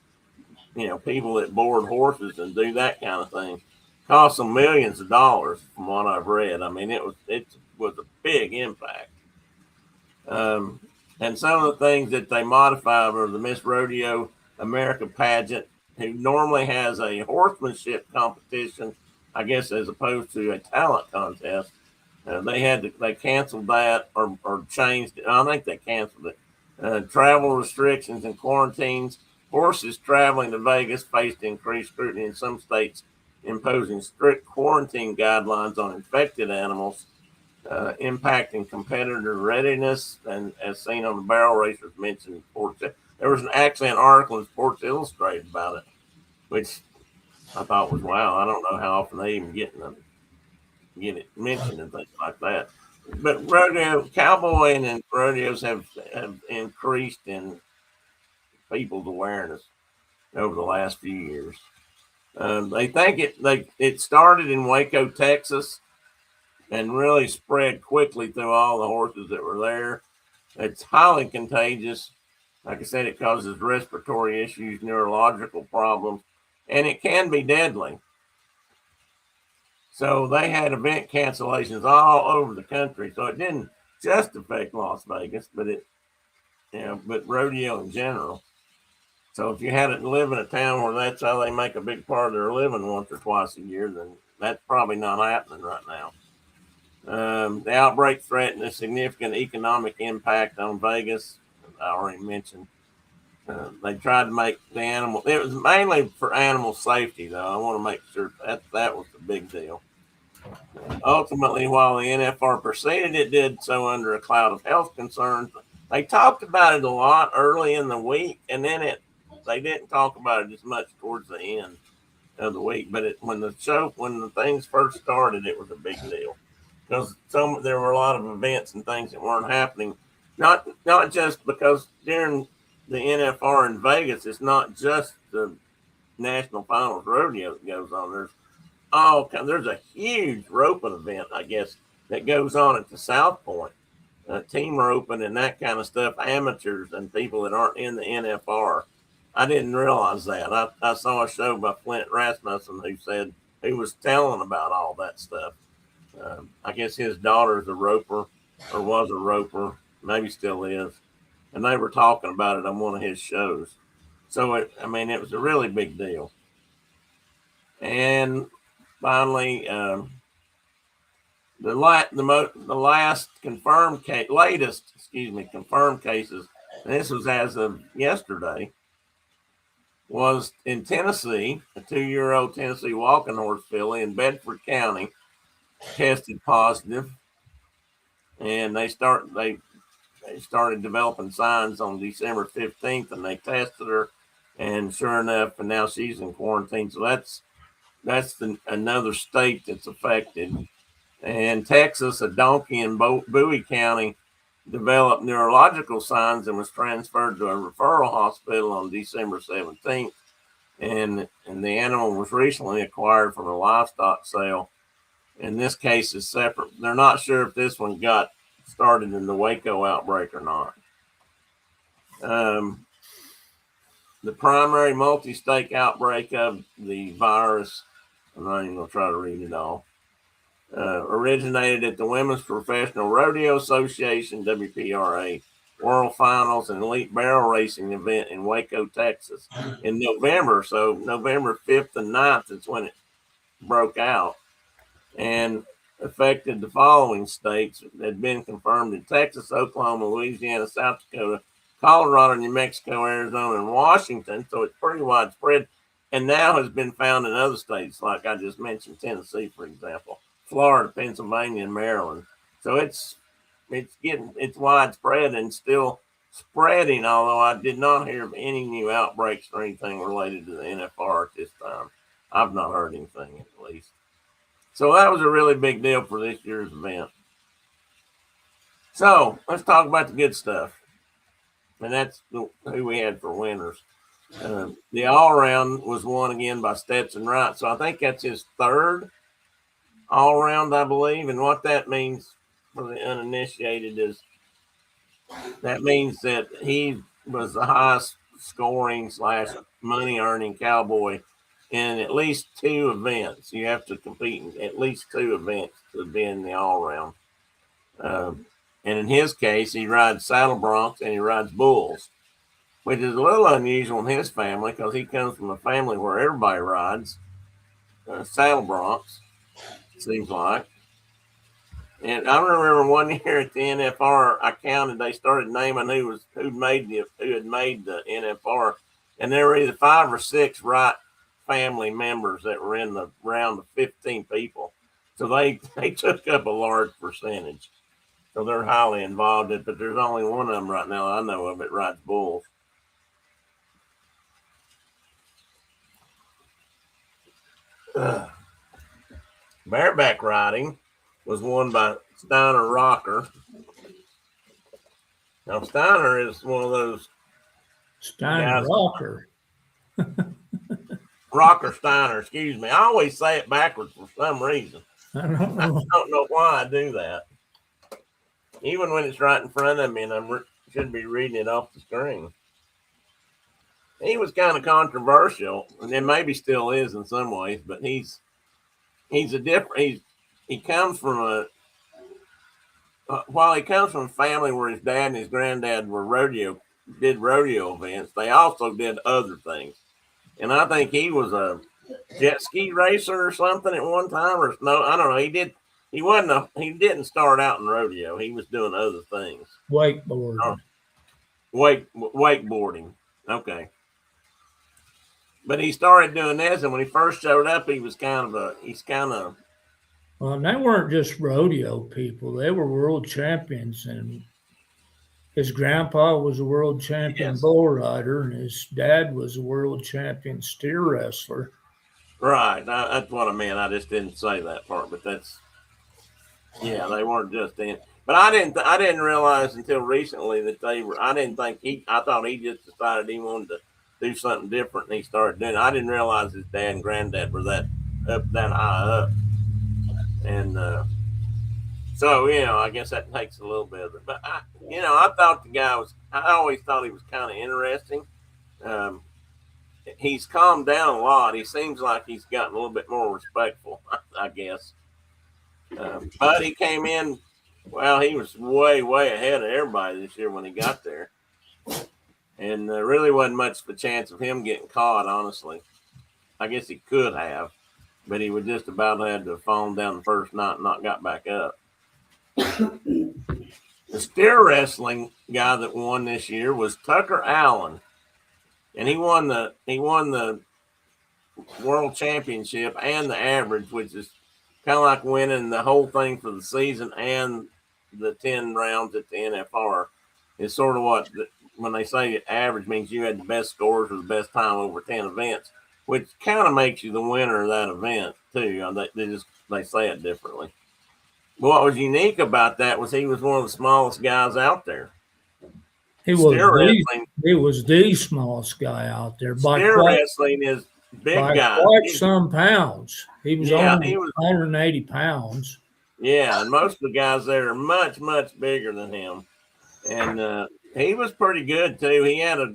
people that board horses and do that kind of thing, cost them millions of dollars, from what I've read. I mean, it was a big impact. Um, and some of the things that they modified were the Miss Rodeo America pageant, who normally has a horsemanship competition, I guess, as opposed to a talent contest. They canceled that, or changed it. I think they canceled it. Travel restrictions and quarantines. Horses traveling to Vegas faced increased scrutiny in some states, imposing strict quarantine guidelines on infected animals, impacting competitor readiness, and as seen on the barrel racers mentioned in Sports. There was actually an article in Sports Illustrated about it, which I thought was wow. I don't know how often they even get it mentioned and things like that. But cowboying and rodeos have increased in people's awareness over the last few years. They think it started in Waco, Texas, and really spread quickly through all the horses that were there. It's highly contagious. Like I said, it causes respiratory issues, neurological problems, and it can be deadly. So they had event cancellations all over the country. So it didn't just affect Las Vegas, but rodeo in general. So if you had to live in a town where that's how they make a big part of their living once or twice a year, then that's probably not happening right now. The outbreak threatened a significant economic impact on Vegas. I already mentioned. They tried to make the animal. It was mainly for animal safety, though. I want to make sure that was the big deal. Ultimately, while the NFR proceeded, it did so under a cloud of health concerns. They talked about it a lot early in the week, and then they didn't talk about it as much towards the end of the week. But when the things first started, it was a big deal, because there were a lot of events and things that weren't happening. Not just because during the NFR in Vegas, it's not just the National Finals Rodeo that goes on. There's a huge roping event, I guess, that goes on at the South Point, team roping and that kind of stuff, amateurs and people that aren't in the NFR. I didn't realize that. I saw a show by Flint Rasmussen who was telling about all that stuff. I guess his daughter's a roper, or was a roper, maybe still is, and they were talking about it on one of his shows. So it was a really big deal. And finally, the last confirmed cases, and this was as of yesterday, was in Tennessee. A 2-year-old Tennessee walking horse filly in Bedford County tested positive and they started developing signs on December 15th, and they tested her, and sure enough, and now she's in quarantine. So that's another state that's affected. And Texas, a donkey in Bowie County developed neurological signs and was transferred to a referral hospital on December 17th. And the animal was recently acquired from a livestock sale. In this case, is separate. They're not sure if this one got started in the Waco outbreak or not. The primary multi-state outbreak of the virus, I'm not even going to try to read it all, originated at the Women's Professional Rodeo Association, WPRA, World Finals and Elite Barrel Racing event in Waco, Texas in November. So November 5th and 9th is when it broke out, and affected the following states that had been confirmed in Texas, Oklahoma, Louisiana, South Dakota, Colorado, New Mexico, Arizona, and Washington. So it's pretty widespread, and now has been found in other states, like I just mentioned, Tennessee, for example, Florida, Pennsylvania, and Maryland. So it's widespread and still spreading, although I did not hear of any new outbreaks or anything related to the NFR at this time. I've not heard anything, at least. So that was a really big deal for this year's event. So let's talk about the good stuff. And that's who we had for winners. The all-around was won again by Stetson Wright. So I think that's his third all-around, I believe. And what that means for the uninitiated is that means that he was the highest scoring / money earning cowboy in at least 2 events. You have to compete in at least 2 events to be in the all-around. And in his case, he rides saddle broncs and he rides bulls, which is a little unusual in his family because he comes from a family where everybody rides saddle broncs, seems like. And I remember one year at the NFR, I counted, they started naming who had made the NFR, and there were either 5 or 6 Wright family members that were in the round of 15 people. So they took up a large percentage. So they're highly involved in it, but there's only one of them right now I know of that rides bulls. Bareback riding was won by Steiner Rocker. Now Steiner is one of those Steiner Rocker. Rocker Steiner, excuse me. I always say it backwards for some reason. I don't know why I do that. Even when it's right in front of me and I should be reading it off the screen. He was kind of controversial, and then maybe still is in some ways, but he comes from while he comes from a family where his dad and his granddad did rodeo events, they also did other things. And I think he was a jet ski racer or something at one time, or no, I don't know. He didn't start out in rodeo. He was doing other things. Wakeboarding. Wakeboarding. Okay. But he started doing this, and when he first showed up, he's kind of. Well, they weren't just rodeo people. They were world champions, and his grandpa was a world champion bull rider, and his dad was a world champion steer wrestler. Right. That's what I meant. I just didn't say that part, but they weren't just in. But I didn't realize until recently that they were. I thought he just decided he wanted to do something different, and he started doing it. I didn't realize his dad and granddad were that high up. And so, I guess that takes a little bit of it. But, I thought I always thought he was kind of interesting. He's calmed down a lot. He seems like he's gotten a little bit more respectful, I guess. But he came in, he was way, way ahead of everybody this year when he got there. And there really wasn't much of a chance of him getting caught, honestly. I guess he could have, but he would just about had to have fallen down the first night and not got back up. The steer wrestling guy that won this year was Tucker Allen, and he won the world championship and the average, which is kind of like winning the whole thing for the season and the 10 rounds at the NFR is sort of what when they say average means you had the best scores or the best time over 10 events, which kind of makes you the winner of that event too. They say it differently. But what was unique about that was he was one of the smallest guys out there. He was the smallest guy out there Steer wrestling is big guys. Quite some pounds. He was only 180 pounds. Yeah, and most of the guys there are much, much bigger than him. And he was pretty good too. He had a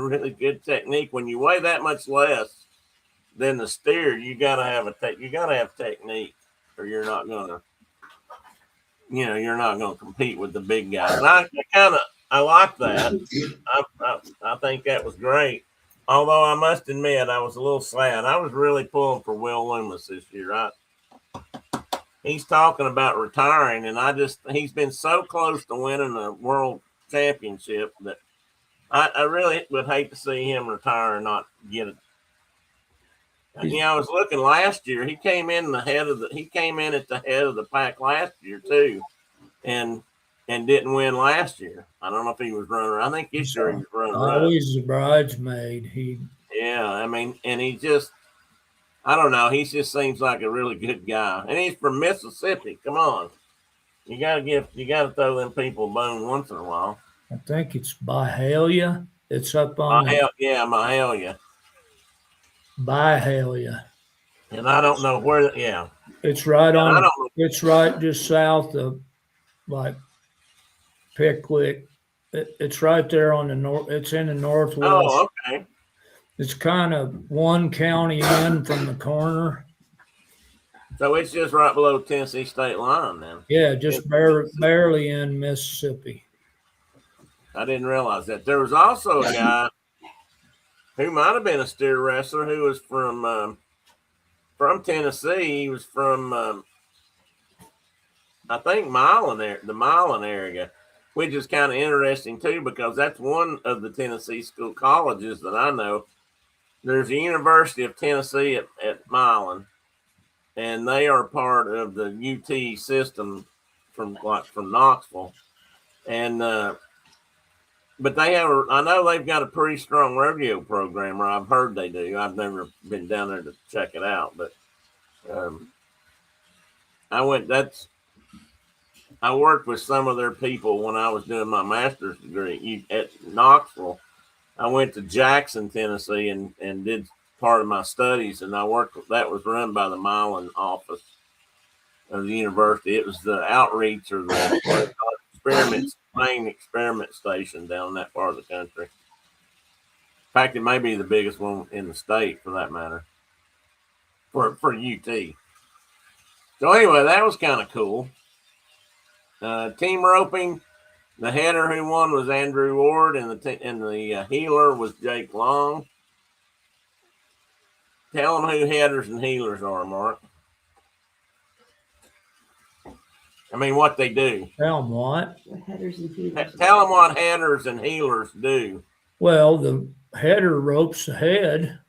really good technique. When you weigh that much less than the steer, you gotta have technique, or you're not gonna compete with the big guys. I like that. I think that was great. Although I must admit, I was a little sad. I was really pulling for Will Loomis this year. He's talking about retiring, and he's been so close to winning a world championship that I really would hate to see him retire and not get it. I was looking last year. He came in at the head of the pack last year too, and didn't win last year. I don't know if he was runner. I think this year he was runner. Always the bridesmaid. And he just, I don't know. He just seems like a really good guy, and he's from Mississippi. Come on, you gotta throw them people a bone once in a while. I think it's Byhalia. It's up on Mahalia. Byhalia. And I don't know where. Yeah, it's right on. It's right just south of like Pickwick. It's right there on the north. It's in the northwest. Oh, okay. It's kind of one county in from the corner. So it's just right below Tennessee state line then. Yeah, just barely in Mississippi. I didn't realize that. There was also a guy who might have been a steer wrestler who was from Tennessee. He was from I think the Milan area, which is kind of interesting too, because that's one of the Tennessee school colleges that I know. There's the University of Tennessee at Milan, and they are part of the UT system from Knoxville. And but I know they've got a pretty strong rodeo program, or I've heard they do. I've never been down there to check it out, but I worked with some of their people when I was doing my master's degree at Knoxville. I went to Jackson, Tennessee, and did part of my studies, and that was run by the Milan office of the university. It was the outreach or the main experiment station down in that part of the country. In fact, it may be the biggest one in the state, for that matter, for UT. So anyway, that was kind of cool. Team roping, the header who won was Andrew Ward, and the healer was Jake Long. Tell them who headers and healers are, Mark. I mean, what they do. Tell them what? Headers and healers. Tell them what headers and healers do. Well, the header ropes the head,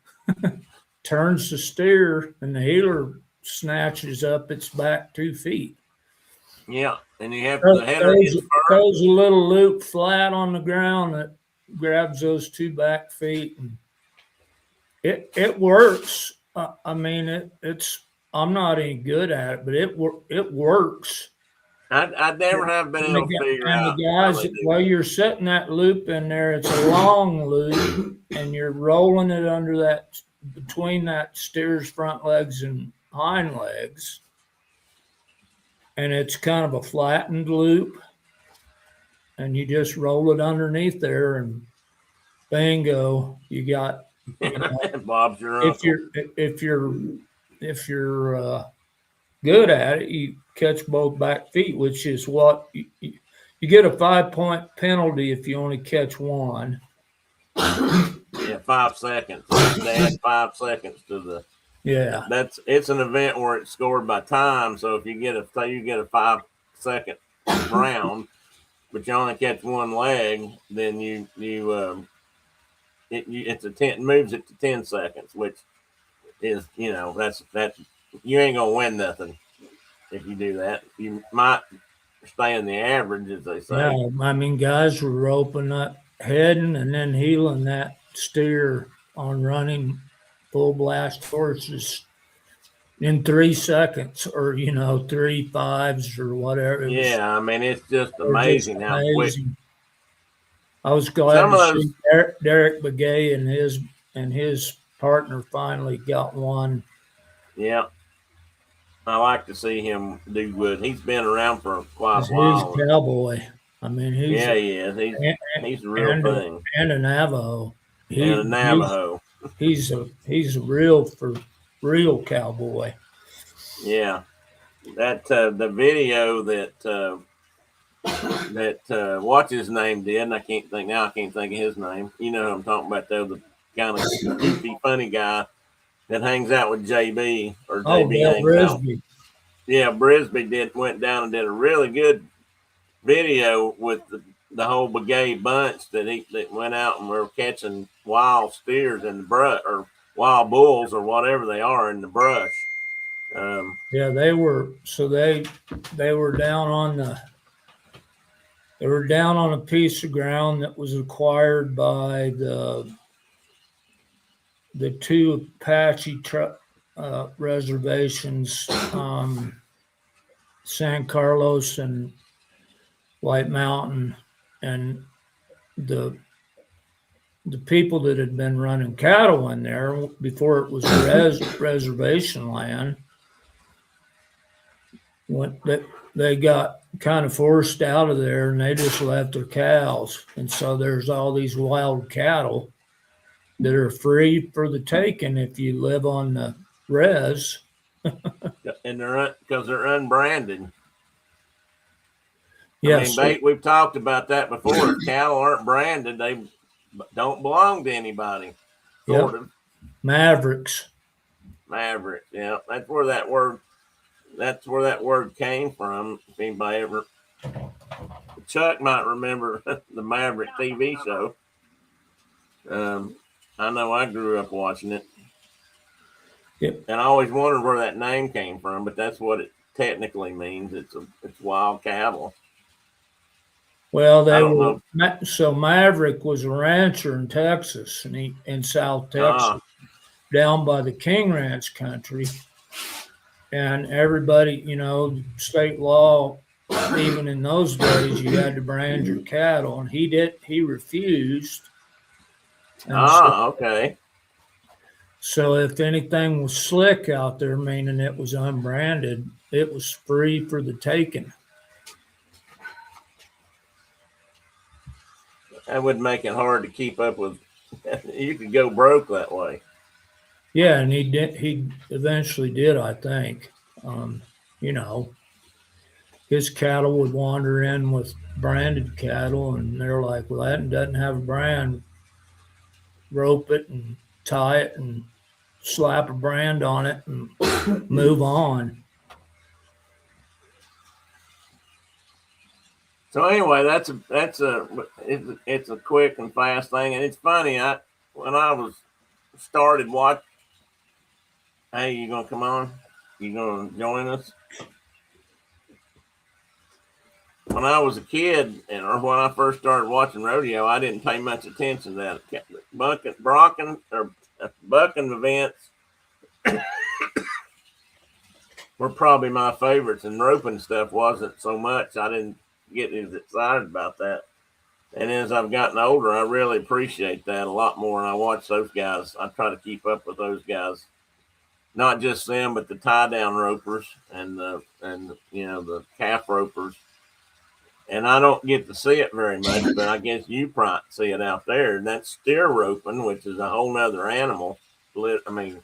turns the steer, and the healer snatches up its back 2 feet. Yeah, and you have the header throws a little loop flat on the ground that grabs those 2 back feet, and it works. I mean, it's I'm not any good at it, but it works. I never have been able to figure out. And the guys, while you're setting that loop in there, it's a long loop, and you're rolling it under that, between that steer's front legs and hind legs. And it's kind of a flattened loop, and you just roll it underneath there, and bingo, you got. Bob's your uncle. If you're good at it, you catch both back feet, which is what you get a 5-point penalty if you only catch one. Yeah, 5 seconds. They add 5 seconds to the. Yeah, it's an event where it's scored by time. So if you get a 5-second round, but you only catch one leg, then it moves it to 10 seconds, which is that's you ain't gonna win nothing if you do that. You might staying the average, as they say. Yeah, I mean, guys were roping up, heading, and then heeling that steer on running full blast horses in 3 seconds, or 3 5s or whatever. Yeah, I mean, it's just They were just amazing how quick amazing. I was glad some to of see those. Derek Begay and his partner finally got one. Yeah, I like to see him do good. He's been around for quite a He's while. a cowboy. I mean, he's Yeah, he is. He's the real and a, thing. and a Navajo. And a He he's Navajo. he's a real cowboy. Yeah, that the video that what's his name did, and I can't think now. I can't think of his name. You know who I'm talking about though, the kind of goofy, funny guy that hangs out with JB, or Oh, JB Bill hangs out. Brisby. Yeah, Brisby went down and did a really good video with the whole Begay bunch that went out and were catching wild steers in the brush, or wild bulls or whatever they are in the brush. Yeah, they were. So they were down on a piece of ground that was acquired by the two Apache reservations, San Carlos and White Mountain, and the people that had been running cattle in there before it was reservation land, they got kind of forced out of there, and they just left their cows, and so there's all these wild cattle that are free for the taking if you live on the res. and they're because they're unbranded. Yes, I mean, we've talked about that before. If cattle aren't branded, they don't belong to anybody. Sort yep. of. Mavericks. Maverick. Yeah, that's where that word came from. If anybody ever, Chuck might remember the Maverick TV show. I know I grew up watching it. Yep. And I always wondered where that name came from, but that's what it technically means. It's wild cattle. Well, I they don't were know. so Maverick was a rancher in Texas, and in South Texas, Ah, down by the King Ranch country, and everybody, state law, even in those days, you had to brand your cattle, and he refused, and okay. so if anything was slick out there, meaning it was unbranded, it was free for the taking. That would make it hard to keep up with. You could go broke that way. Yeah, and he did. He eventually did, I think. You know, his cattle would wander in with branded cattle, and they're like, "Well, that doesn't have a brand. Rope it and tie it and slap a brand on it and move on." So anyway, it's a quick and fast thing, and it's funny. When I was started watching, hey, you gonna come on? You gonna join us? When I was a kid, or when I first started watching rodeo, I didn't pay much attention to that. Bucking events were probably my favorites, and roping stuff wasn't so much. I didn't get as excited about that. And as I've gotten older, I really appreciate that a lot more. And I watch those guys. I try to keep up with those guys, not just them, but the tie down ropers and the calf ropers. And I don't get to see it very much, but I guess you probably see it out there. And that's steer roping, which is a whole nother animal. I mean,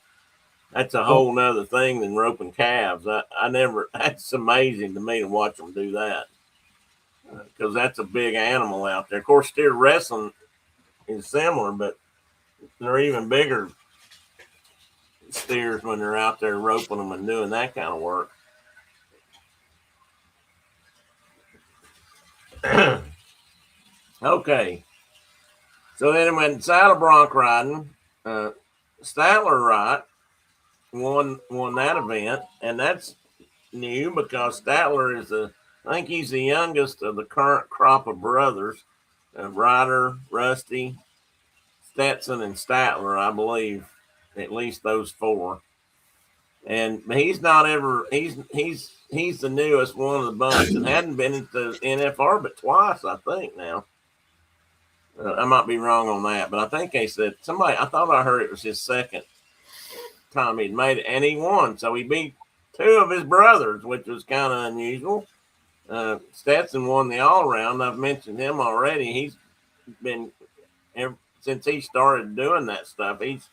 that's a whole nother thing than roping calves. I never. That's amazing to me to watch them do that, because that's a big animal out there. Of course, steer wrestling is similar, but they're even bigger steers when they're out there roping them and doing that kind of work. Okay, so then when saddle bronc riding, Statler won that event, and that's new because Statler I think he's the youngest of the current crop of brothers. Ryder, Rusty, Stetson, and Statler, I believe, at least those four. And he's not ever he's the newest one of the bunch and hadn't been at the NFR but twice, I think now. I might be wrong on that, but I think they said somebody. I thought I heard it was his second time he'd made it, and he won. So he beat two of his brothers, which was kind of unusual. Stetson won the all around. I've mentioned him already. He's been since he started doing that stuff. He's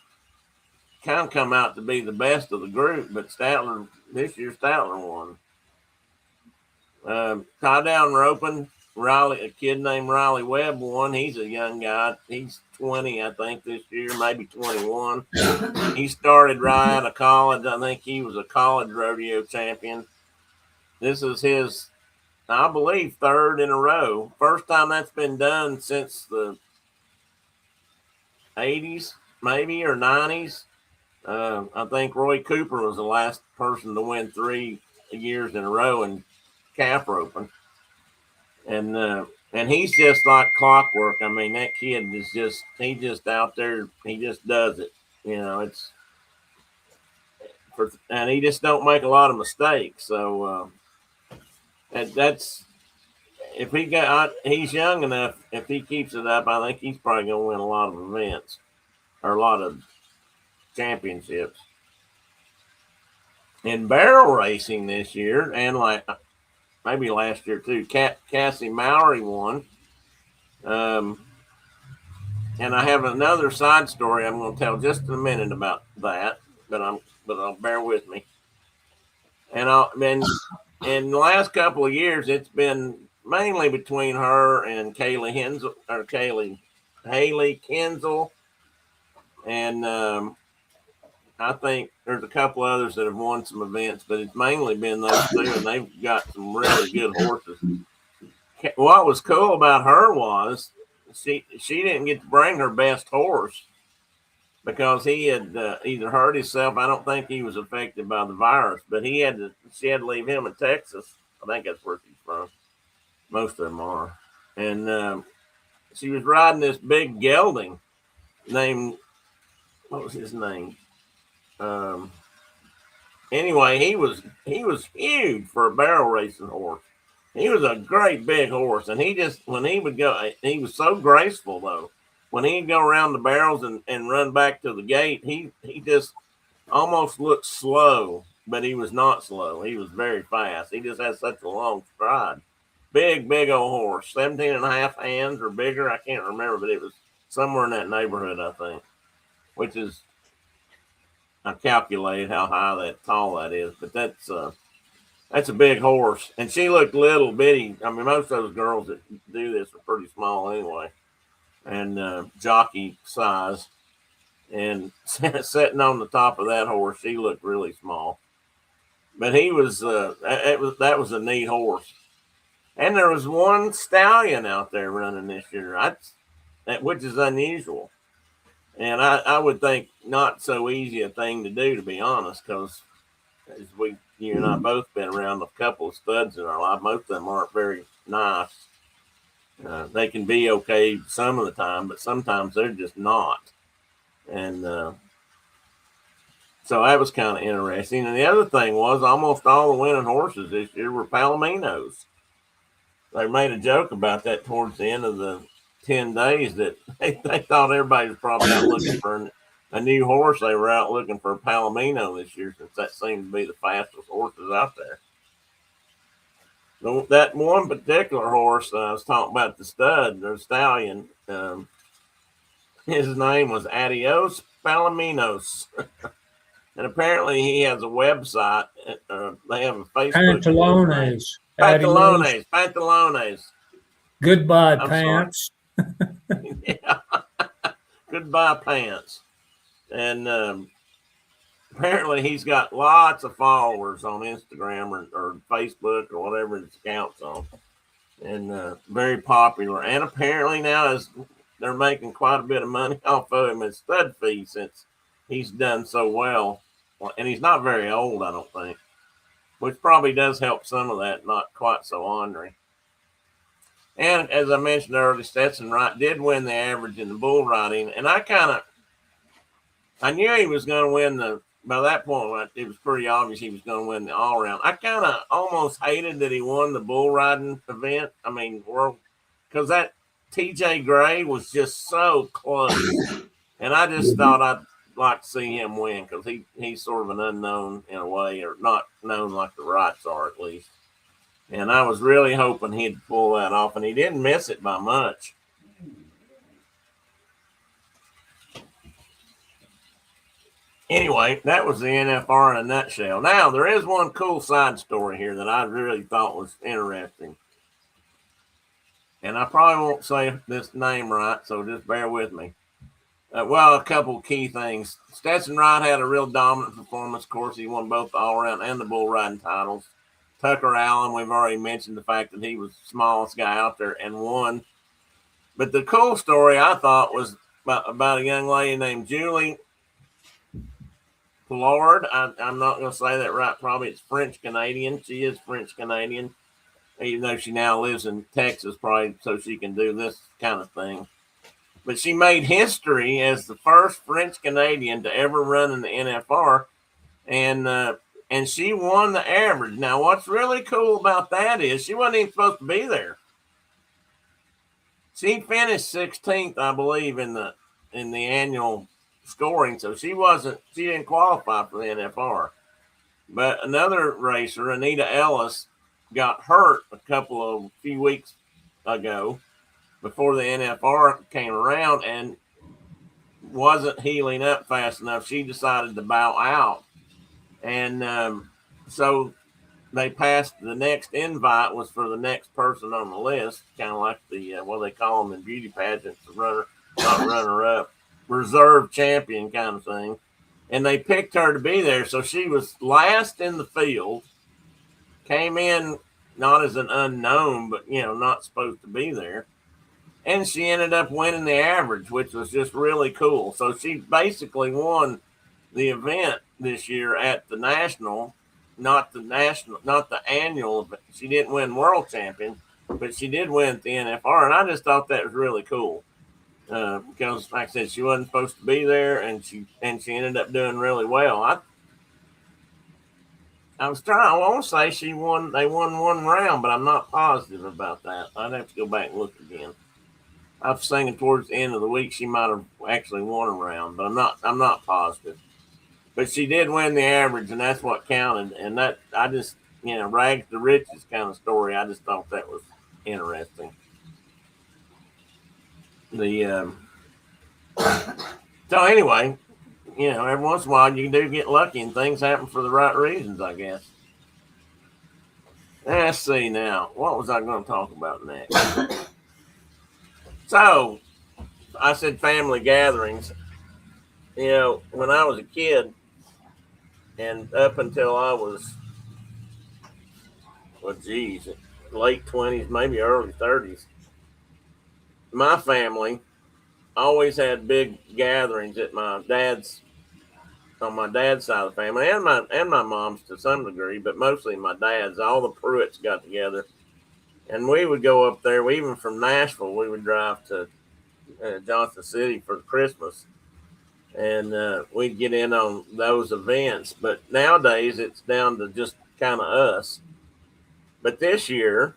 kind of come out to be the best of the group. But this year Statler won. Tie down roping. A kid named Riley Webb won. He's a young guy. He's 20, I think, this year, maybe 21. He started right out of college. I think he was a college rodeo champion. This is his, I believe, third in a row. First time that's been done since the 80s, maybe, or 90s. I think Roy Cooper was the last person to win 3 years in a row in calf roping. And he's just like clockwork. I mean, that kid is he's just out there. He just does it. And he just don't make a lot of mistakes. So that's if he's young enough. If he keeps it up, I think he's probably going to win a lot of events or a lot of championships. In barrel racing this year, and maybe last year too, Cassie Mowry won. And I have another side story I'm going to tell just in a minute about that, but I'll bear with me. And in the last couple of years, it's been mainly between her and Haley Kenzel, and I think there's a couple others that have won some events, but it's mainly been those two, and they've got some really good horses. What was cool about her was she didn't get to bring her best horse because he had either hurt himself. I don't think he was affected by the virus, but she had to leave him in Texas. I think that's where she's from. Most of them are. And she was riding this big gelding named, what was his name? Anyway, he was huge for a barrel racing horse. He was a great big horse, and when he would go, he was so graceful though. When he'd go around the barrels and run back to the gate, he just almost looked slow, but he was not slow. He was very fast. He just had such a long stride. Big old horse, 17 and a half hands or bigger. I can't remember, but it was somewhere in that neighborhood, I think, which is, I calculated how tall that is, but that's a big horse. And she looked little bitty. I mean, most of those girls that do this are pretty small anyway, and jockey size. And sitting on the top of that horse, she looked really small. But he was that was a neat horse. And there was one stallion out there running this year, which is unusual. And I would think not so easy a thing to do, to be honest, because as you and I both been around a couple of studs in our life, most of them aren't very nice. They can be okay some of the time, but sometimes they're just not. And so that was kind of interesting. And the other thing was almost all the winning horses this year were Palominos. They made a joke about that towards the end of the 10 days that they thought everybody was probably out looking for a new horse. They were out looking for a Palomino this year, since that seemed to be the fastest horses out there. That one particular horse that I was talking about, the stud, the stallion, his name was Adios Palominos. And apparently he has a website. They have a Facebook. Pantalones. Goodbye, pants. Yeah. Goodbye, pants. And apparently he's got lots of followers on Instagram or Facebook or whatever his account's on. And very popular. And apparently now they're making quite a bit of money off of him as stud fee, since he's done so well. And he's not very old, I don't think. which probably does help some of that, not quite so ornery. And as I mentioned earlier, Stetson Wright did win the average in the bull riding, and I knew he was going to win by that point, it was pretty obvious he was going to win the all around. I kind of almost hated that he won the bull riding event. I mean, because that TJ Gray was just so close. And I just thought I'd like to see him win because he's sort of an unknown in a way, or not known like the Wrights are at least. And I was really hoping he'd pull that off, and he didn't miss it by much. Anyway, that was the NFR in a nutshell. Now, there is one cool side story here that I really thought was interesting. And I probably won't say this name right, so just bear with me. Well, a couple key things. Stetson Wright had a real dominant performance. Of course, he won both the all-around and the bull riding titles. Tucker Allen, we've already mentioned the fact that he was the smallest guy out there and won. But the cool story, I thought, was about a young lady named Julie Pollard. I'm not going to say that right. Probably it's French-Canadian. She is French-Canadian, even though she now lives in Texas, probably so she can do this kind of thing. But she made history as the first French-Canadian to ever run in the NFR, and she won the average. Now, what's really cool about that is she wasn't even supposed to be there. She finished 16th, I believe, in the annual scoring, so she didn't qualify for the NFR. But another racer, Anita Ellis, got hurt a few weeks ago before the NFR came around and wasn't healing up fast enough. She decided to bow out. And so they passed the next invite was for the next person on the list, kind of like the, what they call them in beauty pageants, the runner-up, reserve champion kind of thing. And they picked her to be there. So she was last in the field, came in not as an unknown, but, not supposed to be there. And she ended up winning the average, which was just really cool. So she basically won the event this year at the national, not the annual event. She didn't win world champion, but she did win at the NFR. And I just thought that was really cool. Because like I said, she wasn't supposed to be there, and she ended up doing really well. I want to say they won one round, but I'm not positive about that. I'd have to go back and look again. I was thinking towards the end of the week she might have actually won a round, but I'm not positive. But she did win the average, and that's what counted. And that, I just, rags to riches kind of story. I just thought that was interesting. So anyway, every once in a while you do get lucky and things happen for the right reasons, I guess. Let's see now. What was I going to talk about next? So, I said family gatherings. When I was a kid, and up until I was, late 20s, maybe early 30s, my family always had big gatherings at on my dad's side of the family, and my mom's to some degree, but mostly my dad's. All the Pruitts got together, and we would go up there. Even from Nashville, we would drive to Johnson City for Christmas, and we'd get in on those events. But nowadays, it's down to just kind of us. But this year,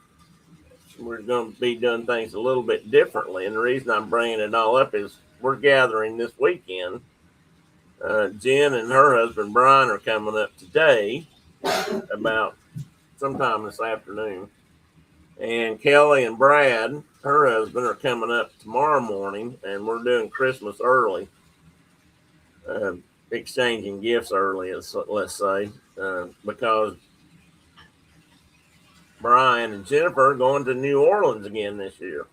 we're going to be doing things a little bit differently, and the reason I'm bringing it all up is we're gathering this weekend. Jen and her husband Brian are coming up today, about sometime this afternoon, and Kelly and Brad, her husband, are coming up tomorrow morning, and we're doing Christmas early, exchanging gifts early, let's say, because Brian and Jennifer are going to New Orleans again this year.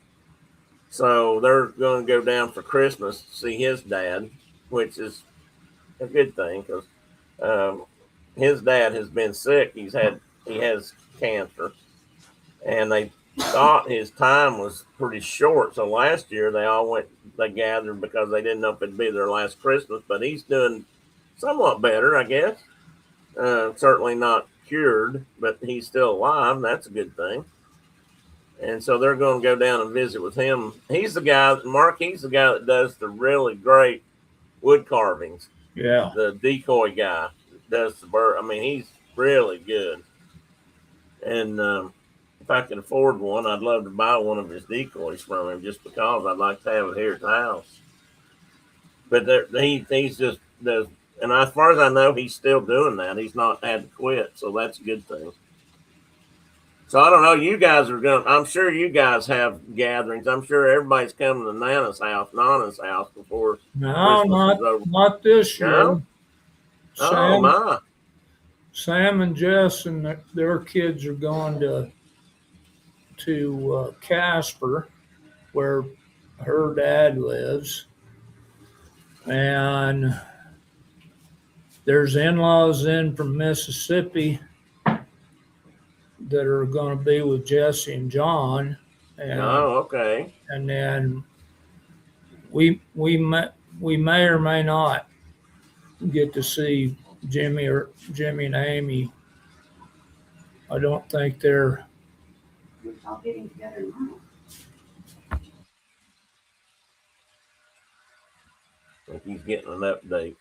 So they're going to go down for Christmas to see his dad, which is a good thing because his dad has been sick. He has cancer, and they thought his time was pretty short. So last year they gathered because they didn't know if it'd be their last Christmas. But he's doing somewhat better, I guess. Certainly not cured, but he's still alive. And that's a good thing. And so they're going to go down and visit with him. He's the guy, Mark. He's the guy that does the really great wood carvings. Yeah. The decoy guy does the bird. I mean, he's really good. And if I could afford one, I'd love to buy one of his decoys from him, just because I'd like to have it here at the house. But he's just does, and as far as I know, he's still doing that. He's not had to quit, so that's a good thing. So I don't know. You guys are going. I'm sure you guys have gatherings. I'm sure everybody's coming to Nana's house before No, Christmas is over. not this year. No? Oh my! Sam and Jess and their kids are going to Casper, where her dad lives, and there's in-laws in from Mississippi that are going to be with Jesse and John, and okay. And then we may or may not get to see Jimmy and Amy. I don't think they're all getting together tomorrow. I think he's getting an update.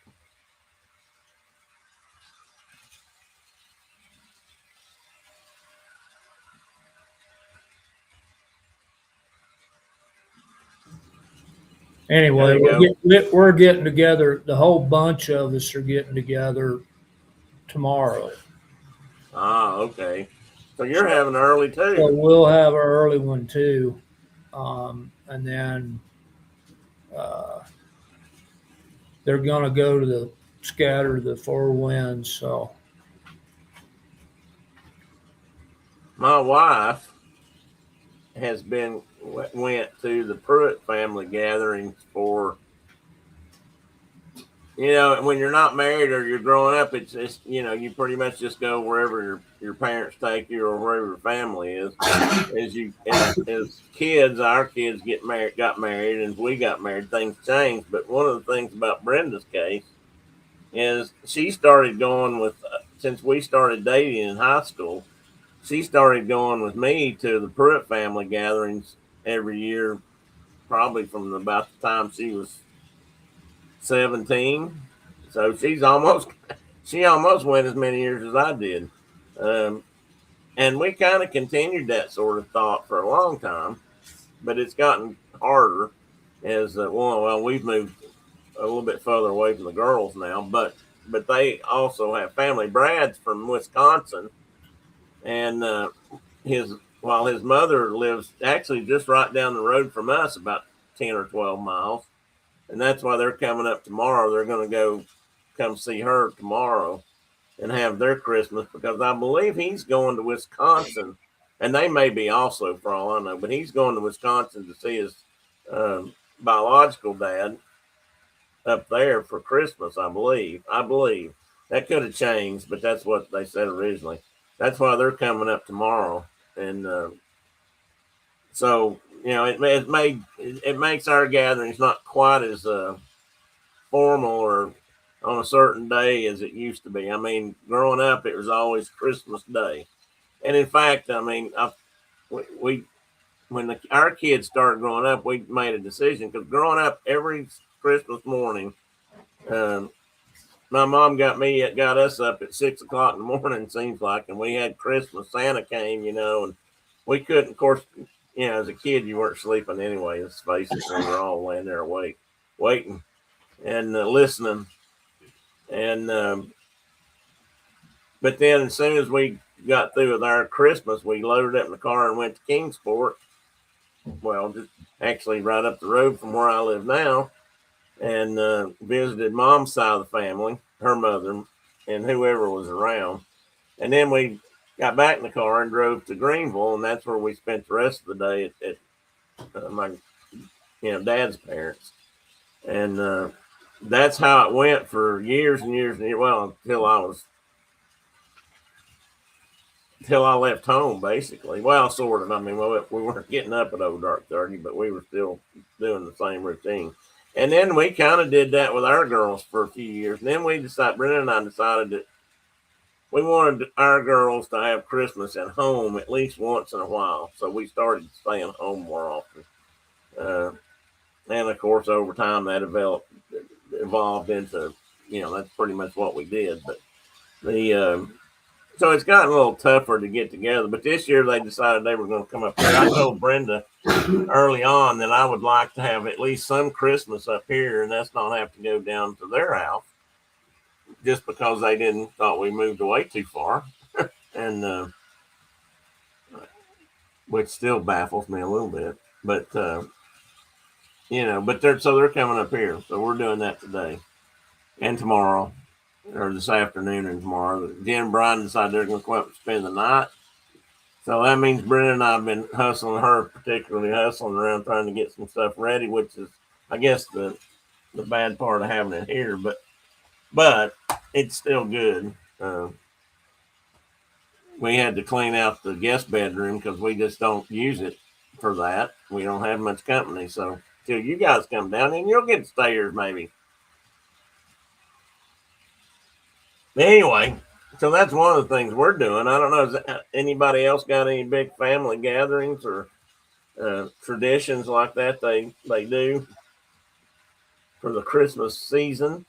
anyway. We're getting together. The whole bunch of us are getting together tomorrow. Ah, okay. So you're having early too. So we'll have our early one too, and then they're going to go to the scatter the four winds. So my wife went to the Pruitt family gatherings for, when you're not married or you're growing up, it's just, you pretty much just go wherever your parents take you or wherever your family is. As kids, our kids got married, and we got married, things changed. But one of the things about Brenda's case is she started going since we started dating in high school, she started going with me to the Pruitt family gatherings every year, probably from about the time she was 17. So she almost went as many years as I did. And we kind of continued that sort of thought for a long time, but it's gotten harder as we've moved a little bit further away from the girls now, but they also have family. Brad's from Wisconsin, and his mother lives actually just right down the road from us, about 10 or 12 miles. And that's why they're coming up tomorrow. They're going to come see her tomorrow and have their Christmas, because I believe he's going to Wisconsin, and they may be also, for all I know, but he's going to Wisconsin to see his biological dad up there for Christmas, I believe. That could have changed, but that's what they said originally. That's why they're coming up tomorrow. And so, it makes our gatherings not quite as formal or on a certain day as it used to be. I mean, growing up, it was always Christmas Day. And in fact, I mean, when our kids started growing up, we made a decision, because growing up every Christmas morning, my mom got us up at 6 o'clock in the morning, it seems like, and we had Christmas. Santa came, and we couldn't, of course, as a kid, you weren't sleeping anyway. Let's face it, we were all laying there awake, waiting and listening. And but then as soon as we got through with our Christmas, we loaded up in the car and went to Kingsport. Well, just actually right up the road from where I live now, and visited Mom's side of the family, her mother, and whoever was around. And then we got back in the car and drove to Greenville, and that's where we spent the rest of the day at my dad's parents. And that's how it went for years and years and years. Well, until I left home, basically. Well, sort of. I mean, we weren't getting up at old dark 30, but we were still doing the same routine. And then we kind of did that with our girls for a few years. And then Brenda and I decided that we wanted our girls to have Christmas at home at least once in a while. So we started staying home more often. And of course, over time that evolved into, that's pretty much what we did. But the so it's gotten a little tougher to get together. But this year they decided they were going to come up here. I told Brenda early on that I would like to have at least some Christmas up here, and that's not have to go down to their house, just because they didn't thought we moved away too far, and which still baffles me a little bit. But but they're coming up here, so we're doing that today and tomorrow, or this afternoon and tomorrow. Jen and Brian decided they're going to come up and spend the night. So that means Brenda and I have been hustling, her particularly hustling around trying to get some stuff ready, which is, I guess, the bad part of having it here. But it's still good. We had to clean out the guest bedroom because we just don't use it for that. We don't have much company. So till you guys come down, and you'll get stayers maybe. Anyway, so that's one of the things we're doing. I don't know, has anybody else got any big family gatherings or traditions like that they do for the Christmas season?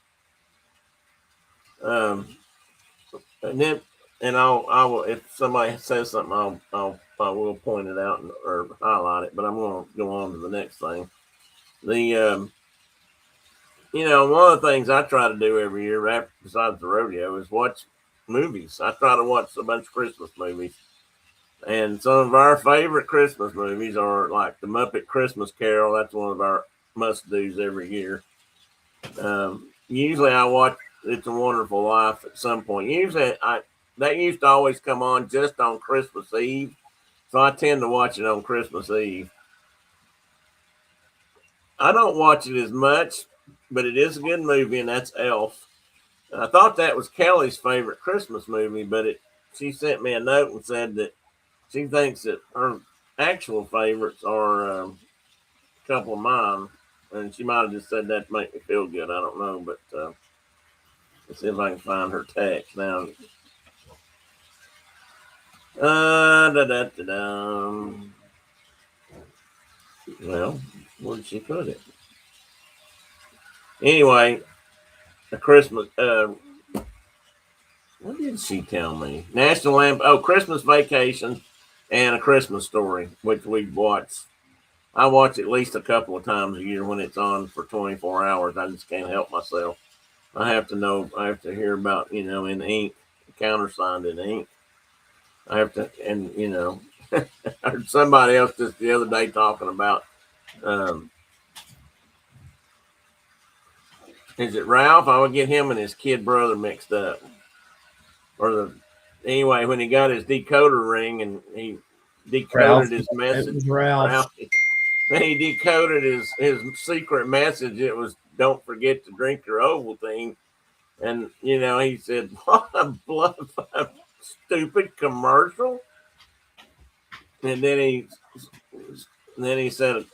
And then, and I will, if somebody says something, I will point it out or highlight it. But I'm going to go on to the next thing. One of the things I try to do every year, besides the rodeo, is watch movies. I try to watch a bunch of Christmas movies. And some of our favorite Christmas movies are like The Muppet Christmas Carol. That's one of our must-dos every year. Usually I watch It's a Wonderful Life at some point. Usually that used to always come on just on Christmas Eve. So I tend to watch it on Christmas Eve. I don't watch it as much, but it is a good movie, and that's Elf. And I thought that was Kelly's favorite Christmas movie, but she sent me a note and said that she thinks that her actual favorites are a couple of mine, and she might have just said that to make me feel good. I don't know, but let's see if I can find her text now. Well, where did she put it? Anyway, a Christmas. What did she tell me? National Lamp. Oh, Christmas Vacation and A Christmas Story, which we've watched. I watch at least a couple of times a year when it's on for 24 hours. I just can't help myself. I have to hear about, in ink, countersigned in ink. I have to, and, I heard somebody else just the other day talking about, is it Ralph? I would get him and his kid brother mixed up. Anyway, when he got his decoder ring and he decoded his message. It was Ralph. He decoded his secret message. It was, don't forget to drink your Ovaltine. And, he said, what a stupid commercial. And then he said,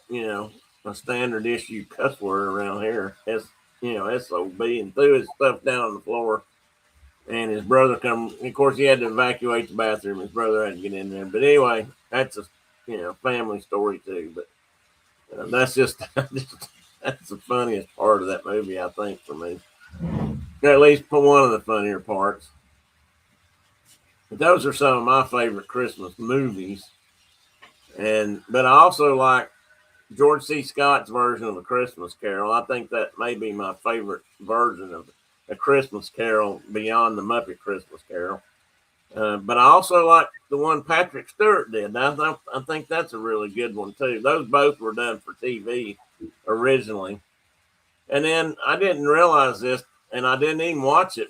a standard issue cuss word around here, SOB, and threw his stuff down on the floor. And his brother of course, he had to evacuate the bathroom. His brother had to get in there. But anyway, that's a, family story too. But that's just that's the funniest part of that movie, I think, for me. At least for one of the funnier parts. But those are some of my favorite Christmas movies. But I also like George C. Scott's version of A Christmas Carol. I think that may be my favorite version of A Christmas Carol beyond the Muppet Christmas Carol. But I also like the one Patrick Stewart did. I think that's a really good one too. Those both were done for TV originally. And then I didn't realize this, and I didn't even watch it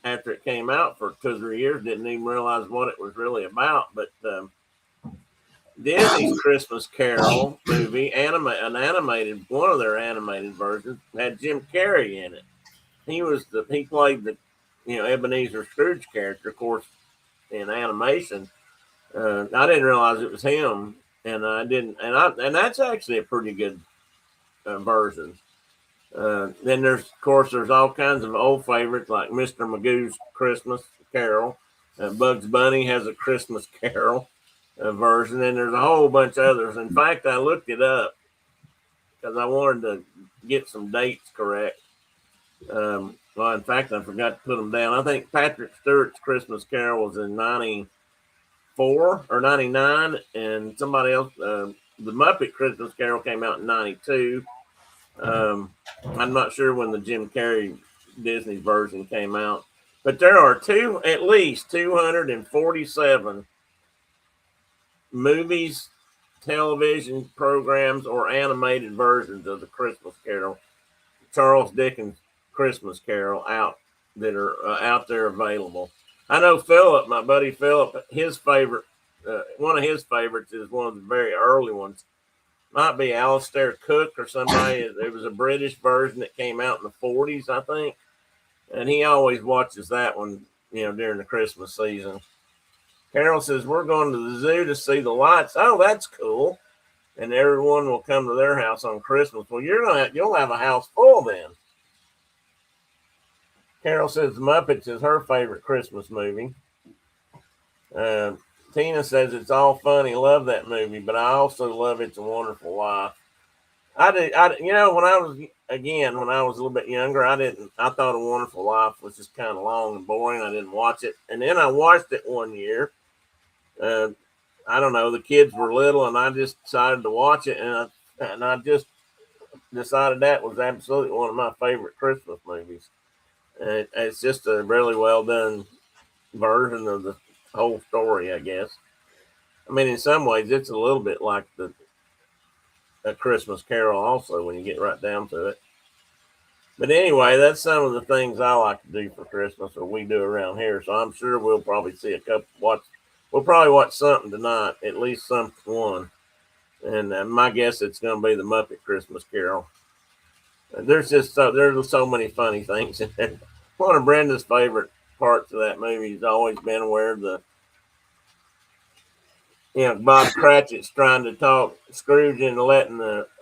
after it came out for 2 or 3 years. Didn't even realize what it was really about. But Disney's Christmas Carol movie, one of their animated versions, had Jim Carrey in it. He played the Ebenezer Scrooge character, of course, in animation. I didn't realize it was him, and I didn't, and that's actually a pretty good version. Then there's all kinds of old favorites like Mr. Magoo's Christmas Carol. Bugs Bunny has a Christmas Carol version, and there's a whole bunch of others. In fact, I looked it up because I wanted to get some dates correct. Well, in fact, I forgot to put them down. I think Patrick Stewart's Christmas Carol was in 94 or 99, and somebody else, the Muppet Christmas Carol came out in 92. I'm not sure when the Jim Carrey Disney version came out, but there are at least 247 movies, television programs, or animated versions of the Christmas Carol, Charles Dickens Christmas Carol, that are out there available. I know Philip, my buddy Philip, his favorite, one of his favorites is one of the very early ones. Might be Alistair Cook or somebody. There was a British version that came out in the 40s, I think. And he always watches that one, during the Christmas season. Carol says, we're going to the zoo to see the lights. Oh, that's cool. And everyone will come to their house on Christmas. Well, you'll have a house full then. Carol says the Muppets is her favorite Christmas movie. Tina says it's all funny. Love that movie, but I also love It's a Wonderful Life. I when I was a little bit younger, I thought A Wonderful Life was just kind of long and boring. I didn't watch it. And then I watched it one year. I don't know, the kids were little and I just decided to watch it. And I just decided that was absolutely one of my favorite Christmas movies. It's just a really well done version of the whole story, I guess. I mean, in some ways, it's a little bit like a Christmas Carol also when you get right down to it. But anyway, that's some of the things I like to do for Christmas, or we do around here. So I'm sure we'll probably see we'll probably watch something tonight, at least one. And my guess it's going to be the Muppet Christmas Carol. There's so many funny things in there. One of Brenda's favorite parts of that movie has always been where Bob Cratchit's trying to talk Scrooge into letting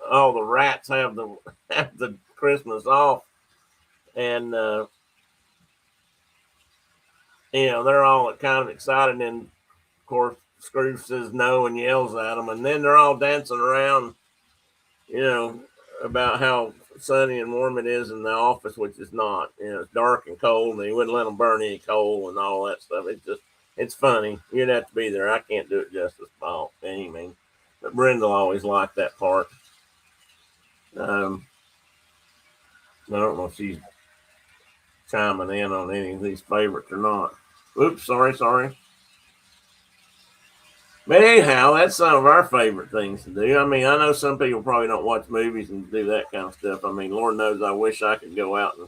all the rats have the Christmas off, and they're all kind of excited, and of course Scrooge says no and yells at them, and then they're all dancing around, about how sunny and warm it is in the office, which is not. It's dark and cold, and he wouldn't let them burn any coal and all that stuff. It's funny. You'd have to be there. I can't do it justice by any means. But Brenda always liked that part. I don't know if she's chiming in on any of these favorites or not. Oops, sorry. But anyhow, that's some of our favorite things to do. I mean, I know some people probably don't watch movies and do that kind of stuff. I mean, Lord knows I wish I could go out and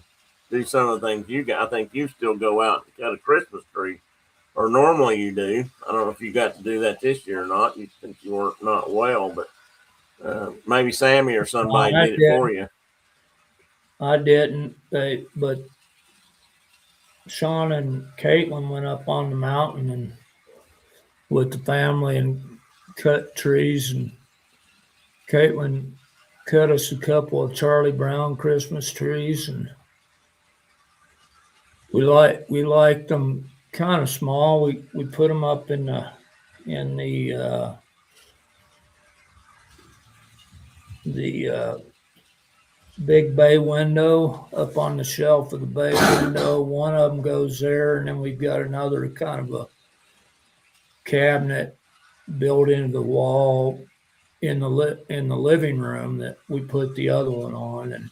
do some of the things you got. I think you still go out and cut a Christmas tree, or normally you do. I don't know if you got to do that this year or not, since you weren't not well, but maybe Sammy or somebody did it for you. I didn't, but Sean and Caitlin went up on the mountain and with the family and cut trees, and Caitlin cut us a couple of Charlie Brown Christmas trees, and we liked them kind of small. We put them up in the big bay window, up on the shelf of the bay window. One of them goes there, and then we've got another kind of a cabinet built into the wall in the living room that we put the other one on. And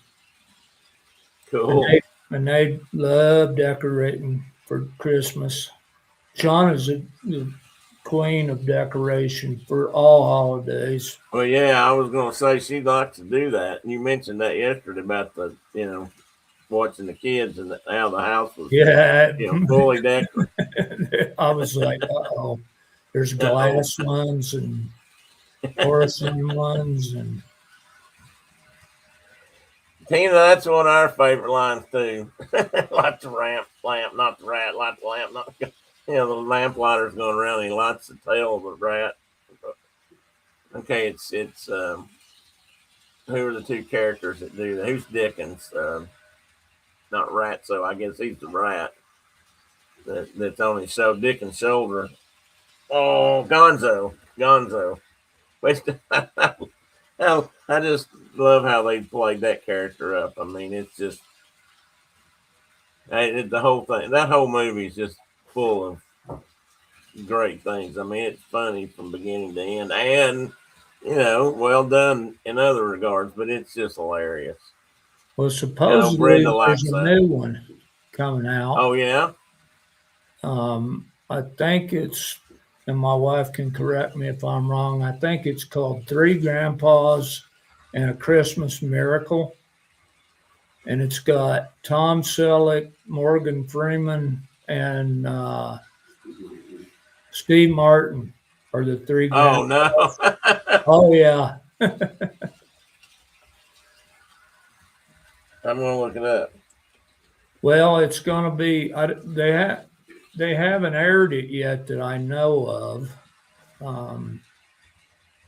Cool. And they love decorating for Christmas. Sean is the queen of decoration for all holidays. Well, yeah, I was going to say she'd like to do that. You mentioned that yesterday about watching the kids and how the house was, fully decorated. I was like, uh-oh, there's glass ones and porcelain ones. And Tina, that's one of our favorite lines too. Light the lamp, not the rat. Light the lamp, not the lamp lighter's going around. And he lights the tail of the rat. Okay, it's who are the two characters that do that? Who's Dickens? Not Rat, so I guess he's the rat. that's on his show, Dick and Shoulder. Oh, Gonzo. Which I just love how they played that character up. I mean, it's just the whole thing. That whole movie is just full of great things. I mean, it's funny from beginning to end, and well done in other regards. But it's just hilarious. Well, Brenda supposedly there's likes a that. new one coming out. Oh yeah. I think it's, and my wife can correct me if I'm wrong. I think it's called Three Grandpas and a Christmas Miracle, and it's got Tom Selleck, Morgan Freeman, and Steve Martin are the three Oh grandpas. no. Oh yeah. I'm gonna look it up. Well, it's going to be. They haven't aired it yet that I know of,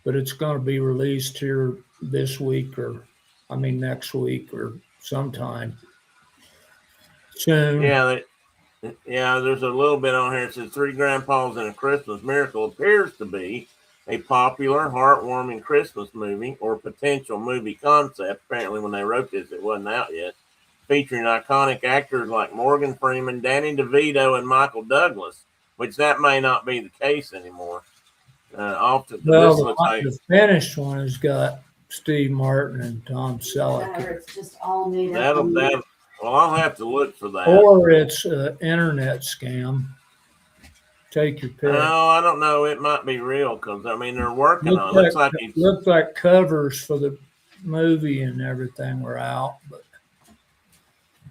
but it's going to be released here this week, or I mean next week, or sometime soon. Yeah, there's a little bit on here. It says Three Grandpas and a Christmas Miracle appears to be a popular, heartwarming Christmas movie or potential movie concept. Apparently, when they wrote this, it wasn't out yet. Featuring iconic actors like Morgan Freeman, Danny DeVito, and Michael Douglas, which that may not be the case anymore. Often, Well, this looks like the finished one has got Steve Martin and Tom Selleck, Or it's just all made up. that'll. Well, I'll have to look for that. or it's an internet scam. Take your pick. No, I don't know. It might be real because I mean they're working on it. Looks like covers for the movie and everything were out, but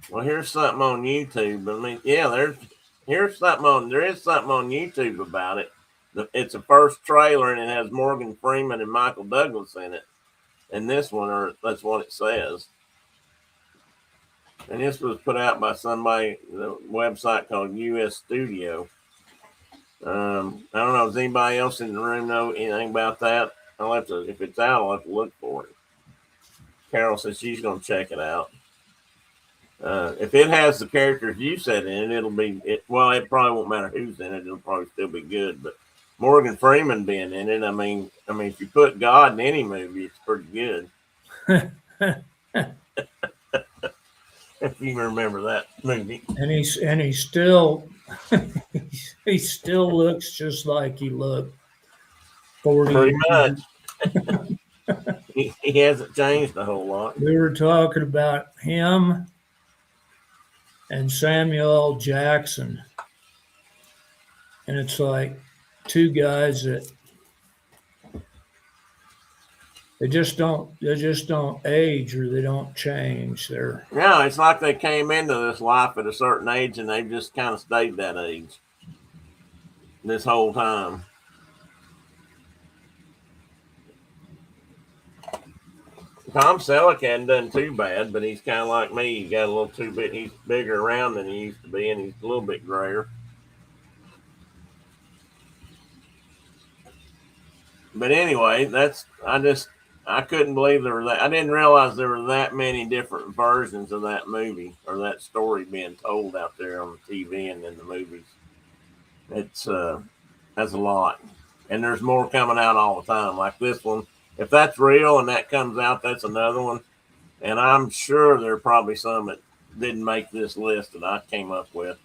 Well, here's something on YouTube. I mean, yeah, there is something on YouTube about it. It's a first trailer and it has Morgan Freeman and Michael Douglas in it. And this one, or that's what it says. And this was put out by somebody, the website called US Studio. I don't know. Does anybody else in the room know anything about that? If it's out, I'll have to look for it. Carol says she's going to check it out. If it has the characters you said in it, it'll be well. It probably won't matter who's in it; it'll probably still be good. But Morgan Freeman being in it, I mean, if you put God in any movie, it's pretty good. If you remember that movie, and he's still he still looks just like he looked 40 pretty years. much. he hasn't changed a whole lot. We were talking about him and Samuel L. Jackson, and it's like two guys that they just don't age, or they don't change. It's like they came into this life at a certain age and they've just kind of stayed that age this whole time. Tom Selleck hadn't done too bad, but he's kind of like me. He got a little too big. He's bigger around than he used to be, and he's a little bit grayer. But anyway, I couldn't believe there were that. I didn't realize there were that many different versions of that movie or that story being told out there on the TV and in the movies. It's that's a lot, and there's more coming out all the time. Like this one, if that's real and that comes out, that's another one. And I'm sure there are probably some that didn't make this list that I came up with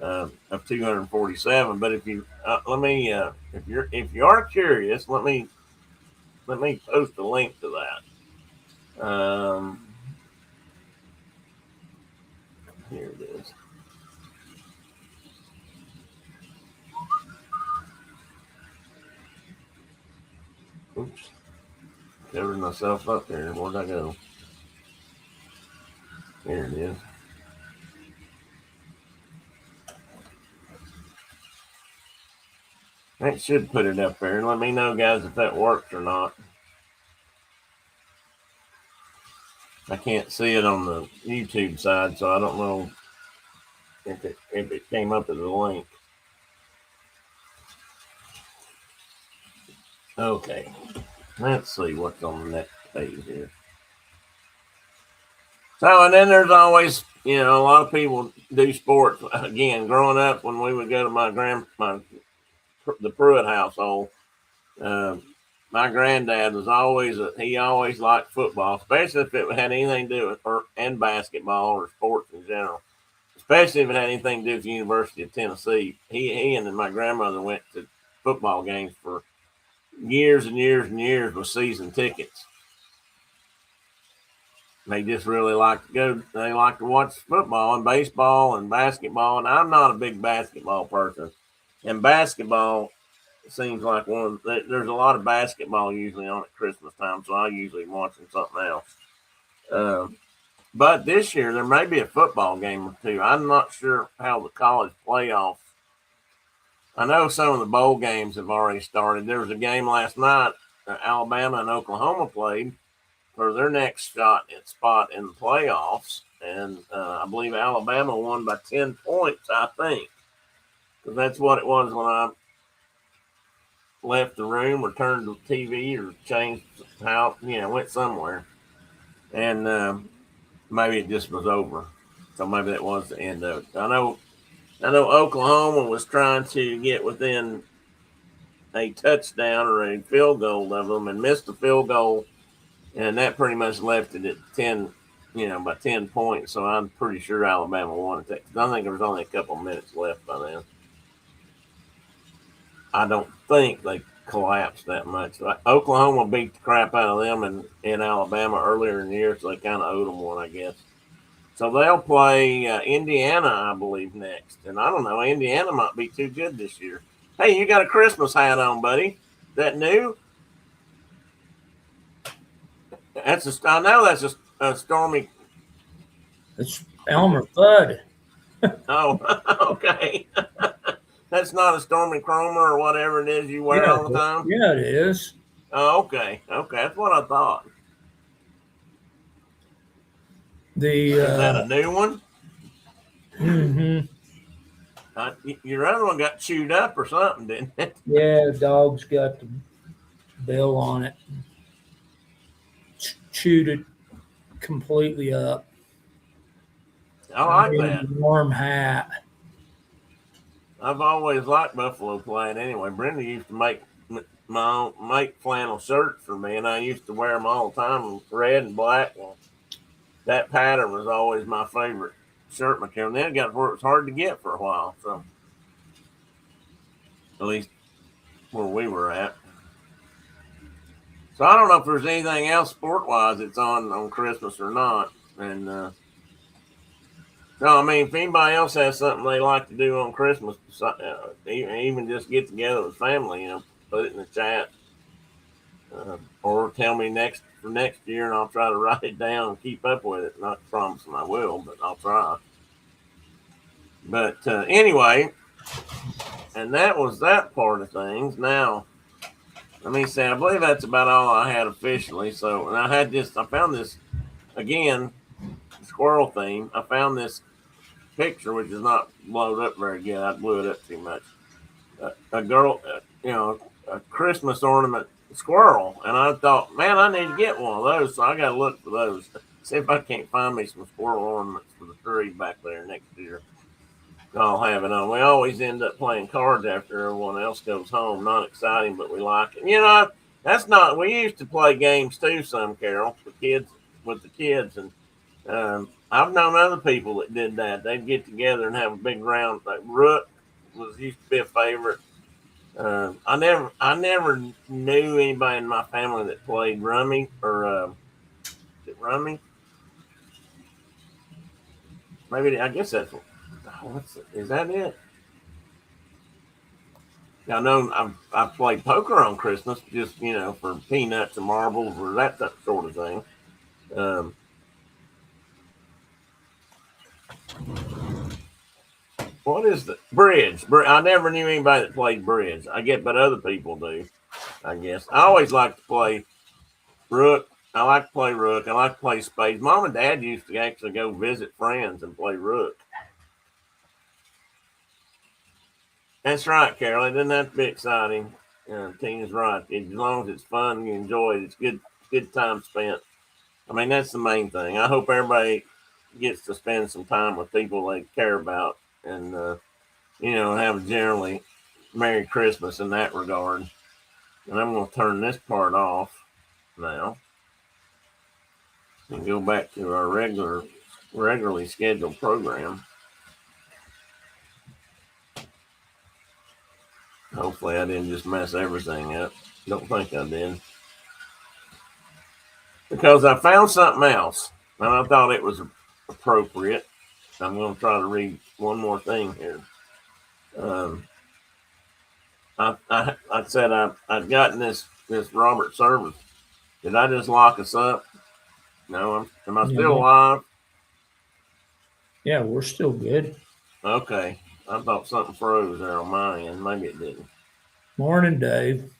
of 247. But if you if you are curious, let me post a link to that. Here it is. Oops, covered myself up there. Where'd I go? Here it is. That should put it up there. Let me know, guys, if that works or not. I can't see it on the YouTube side, so I don't know if it came up as a link. Okay, let's see what's on the next page here. So, and then there's always, a lot of people do sports. Again, growing up, when we would go to the Pruitt household, uh, my granddad was he always liked football, especially if it had anything to do and basketball or sports in general. Especially if it had anything to do with the University of Tennessee. He and my grandmother went to football games for years and years and years with season tickets. They just really like to go. They like to watch football and baseball and basketball. And I'm not a big basketball person. And basketball seems like there's a lot of basketball usually on at Christmas time, so I usually am watching something else. Uh, but this year there may be a football game or two. I'm not sure how the college playoffs. I know some of the bowl games have already started. There was a game last night. Alabama and Oklahoma played for their next spot in the playoffs, and I believe Alabama won by 10 points. I think because that's what it was when I left the room or turned the TV or changed how went somewhere, and maybe it just was over. So maybe that was the end of it. I know Oklahoma was trying to get within a touchdown or a field goal of them and missed the field goal, and that pretty much left it at 10, by 10 points. So I'm pretty sure Alabama won it. I think there was only a couple minutes left by then. I don't think they collapsed that much. Oklahoma beat the crap out of them in Alabama earlier in the year, so they kind of owed them one, I guess. So they'll play Indiana, I believe, next. And I don't know, Indiana might be too good this year. Hey, you got a Christmas hat on, buddy? Is that new? I know that's a stormy. It's Elmer Fudd. Oh, okay. That's not a stormy chromer or whatever it is you wear Yeah, all the time. yeah, it is. Oh, okay, that's what I thought. Is that The a new one? mhm. Your other one got chewed up or something, didn't it? Yeah, the dog's got the bill on it. Chewed it completely up. I I like need that. a warm hat. I've always liked buffalo plaid. Anyway, Brenda used to make flannel shirts for me, and I used to wear them all the time, red and black. Well, that pattern was always my favorite shirt material. And then it got where it was hard to get for a while. So at least where we were at. So I don't know if there's anything else sport wise that's on Christmas or not. And no, I mean, if anybody else has something they like to do on Christmas, even just get together with family, put it in the chat, or tell me for next year, and I'll try to write it down and keep up with it. Not promising I will, but I'll try. But anyway, and that was that part of things. Now, let me say, I believe that's about all I had officially. So, and I found this again, squirrel theme. I found this picture, which is not blowed up very good. I blew it up too much. A girl, a Christmas ornament squirrel, and I thought, man, I need to get one of those. So I got to look for those. See if I can't find me some squirrel ornaments for the tree back there next year. I'll have it on. We always end up playing cards after everyone else goes home. Not exciting, but we like it. That's not. We used to play games too. Some Carol, with the kids, and I've known other people that did that. They'd get together and have a big round. Like Rook used to be a favorite. I never knew anybody in my family that played rummy or is it rummy? Maybe I guess that's is that it? I know I've played poker on Christmas, just for peanuts and marbles or that sort of thing. Um, what is the bridge? I never knew anybody that played bridge. I get, but other people do. I guess I always like to play rook. I like to play rook. I like to play spades. Mom and Dad used to actually go visit friends and play rook. That's right, Carol. It doesn't have to be exciting. Tina's right. As long as it's fun, you enjoy it. It's good time spent. I mean, that's the main thing. I hope everybody gets to spend some time with people they care about, and have a generally Merry Christmas in that regard. And I'm going to turn this part off now and go back to our regularly scheduled program. Hopefully, I didn't just mess everything up. Don't think I did. Because I found something else, and I thought it was appropriate. I'm going to try to read one more thing here. I said I'd gotten this Robert Service. Did I just lock us up? No, am I still alive? Yeah, we're still good. Okay, I thought something froze there on my end. Maybe it didn't. Morning, Dave.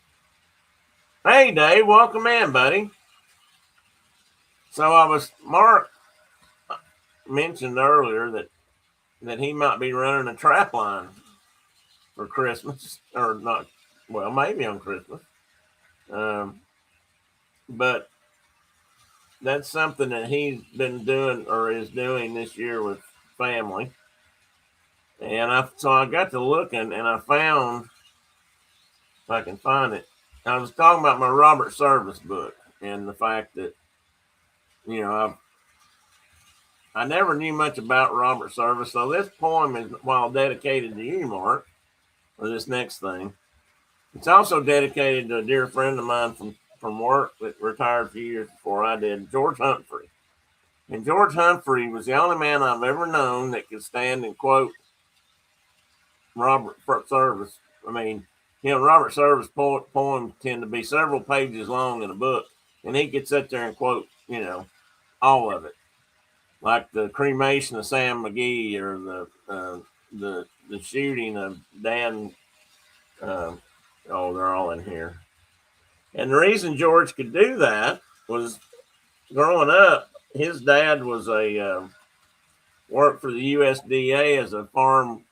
Hey, Dave, welcome in, buddy. So Mark mentioned earlier that he might be running a trap line for Christmas, or not. Well, maybe on Christmas. But that's something that he's been doing or is doing this year with family. And I got to looking and I found, if I can find it, I was talking about my Robert Service book and the fact that, I never knew much about Robert Service. So this poem is, while dedicated to you, Mark, or this next thing, it's also dedicated to a dear friend of mine from work that retired a few years before I did, George Humphrey. And George Humphrey was the only man I've ever known that could stand and quote Robert Service. I mean, Robert Service poems tend to be several pages long in a book, and he could sit there and quote, all of it, like the cremation of Sam McGee or the shooting of Dan. They're all in here. And the reason George could do that was growing up, his dad was worked for the USDA as a farm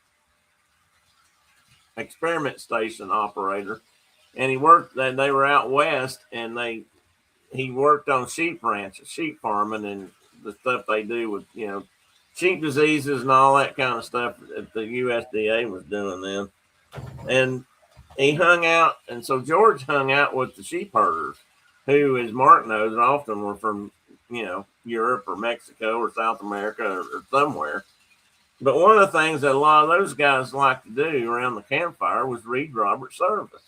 experiment station operator, and he worked. They were out west, and he worked on sheep ranches, sheep farming, and the stuff they do with sheep diseases and all that kind of stuff that the USDA was doing then. And he hung out, and so George hung out with the sheep herders, who, as Mark knows, often were from Europe or Mexico or South America or somewhere. But one of the things that a lot of those guys liked to do around the campfire was read Robert Service.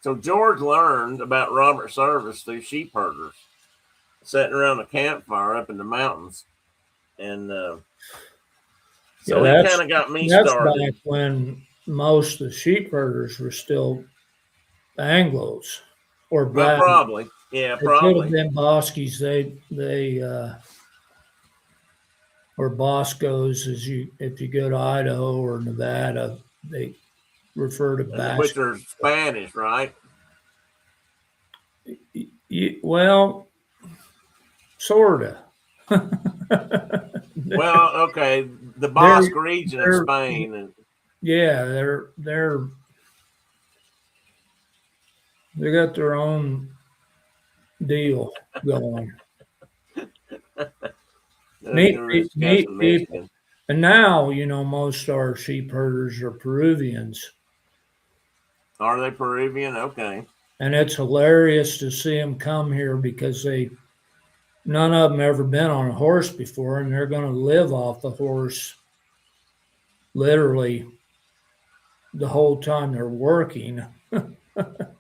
So George learned about Robert Service through sheep herders sitting around a campfire up in the mountains. And so he kind of got me started. That's back when most of the sheep herders were still Anglos or black. Well, probably. Yeah, probably. Them Boskies, they or Boscos, if you go to Idaho or Nevada, they refer to Basque. Which are Spanish, right? Well, sorta. Well, okay, the Basque region of Spain, and yeah, they got their own deal going. Neat. And now, most of our sheep herders are Peruvians. Are they Peruvian? Okay. And it's hilarious to see them come here because none of them ever been on a horse before, and they're going to live off the horse literally the whole time they're working.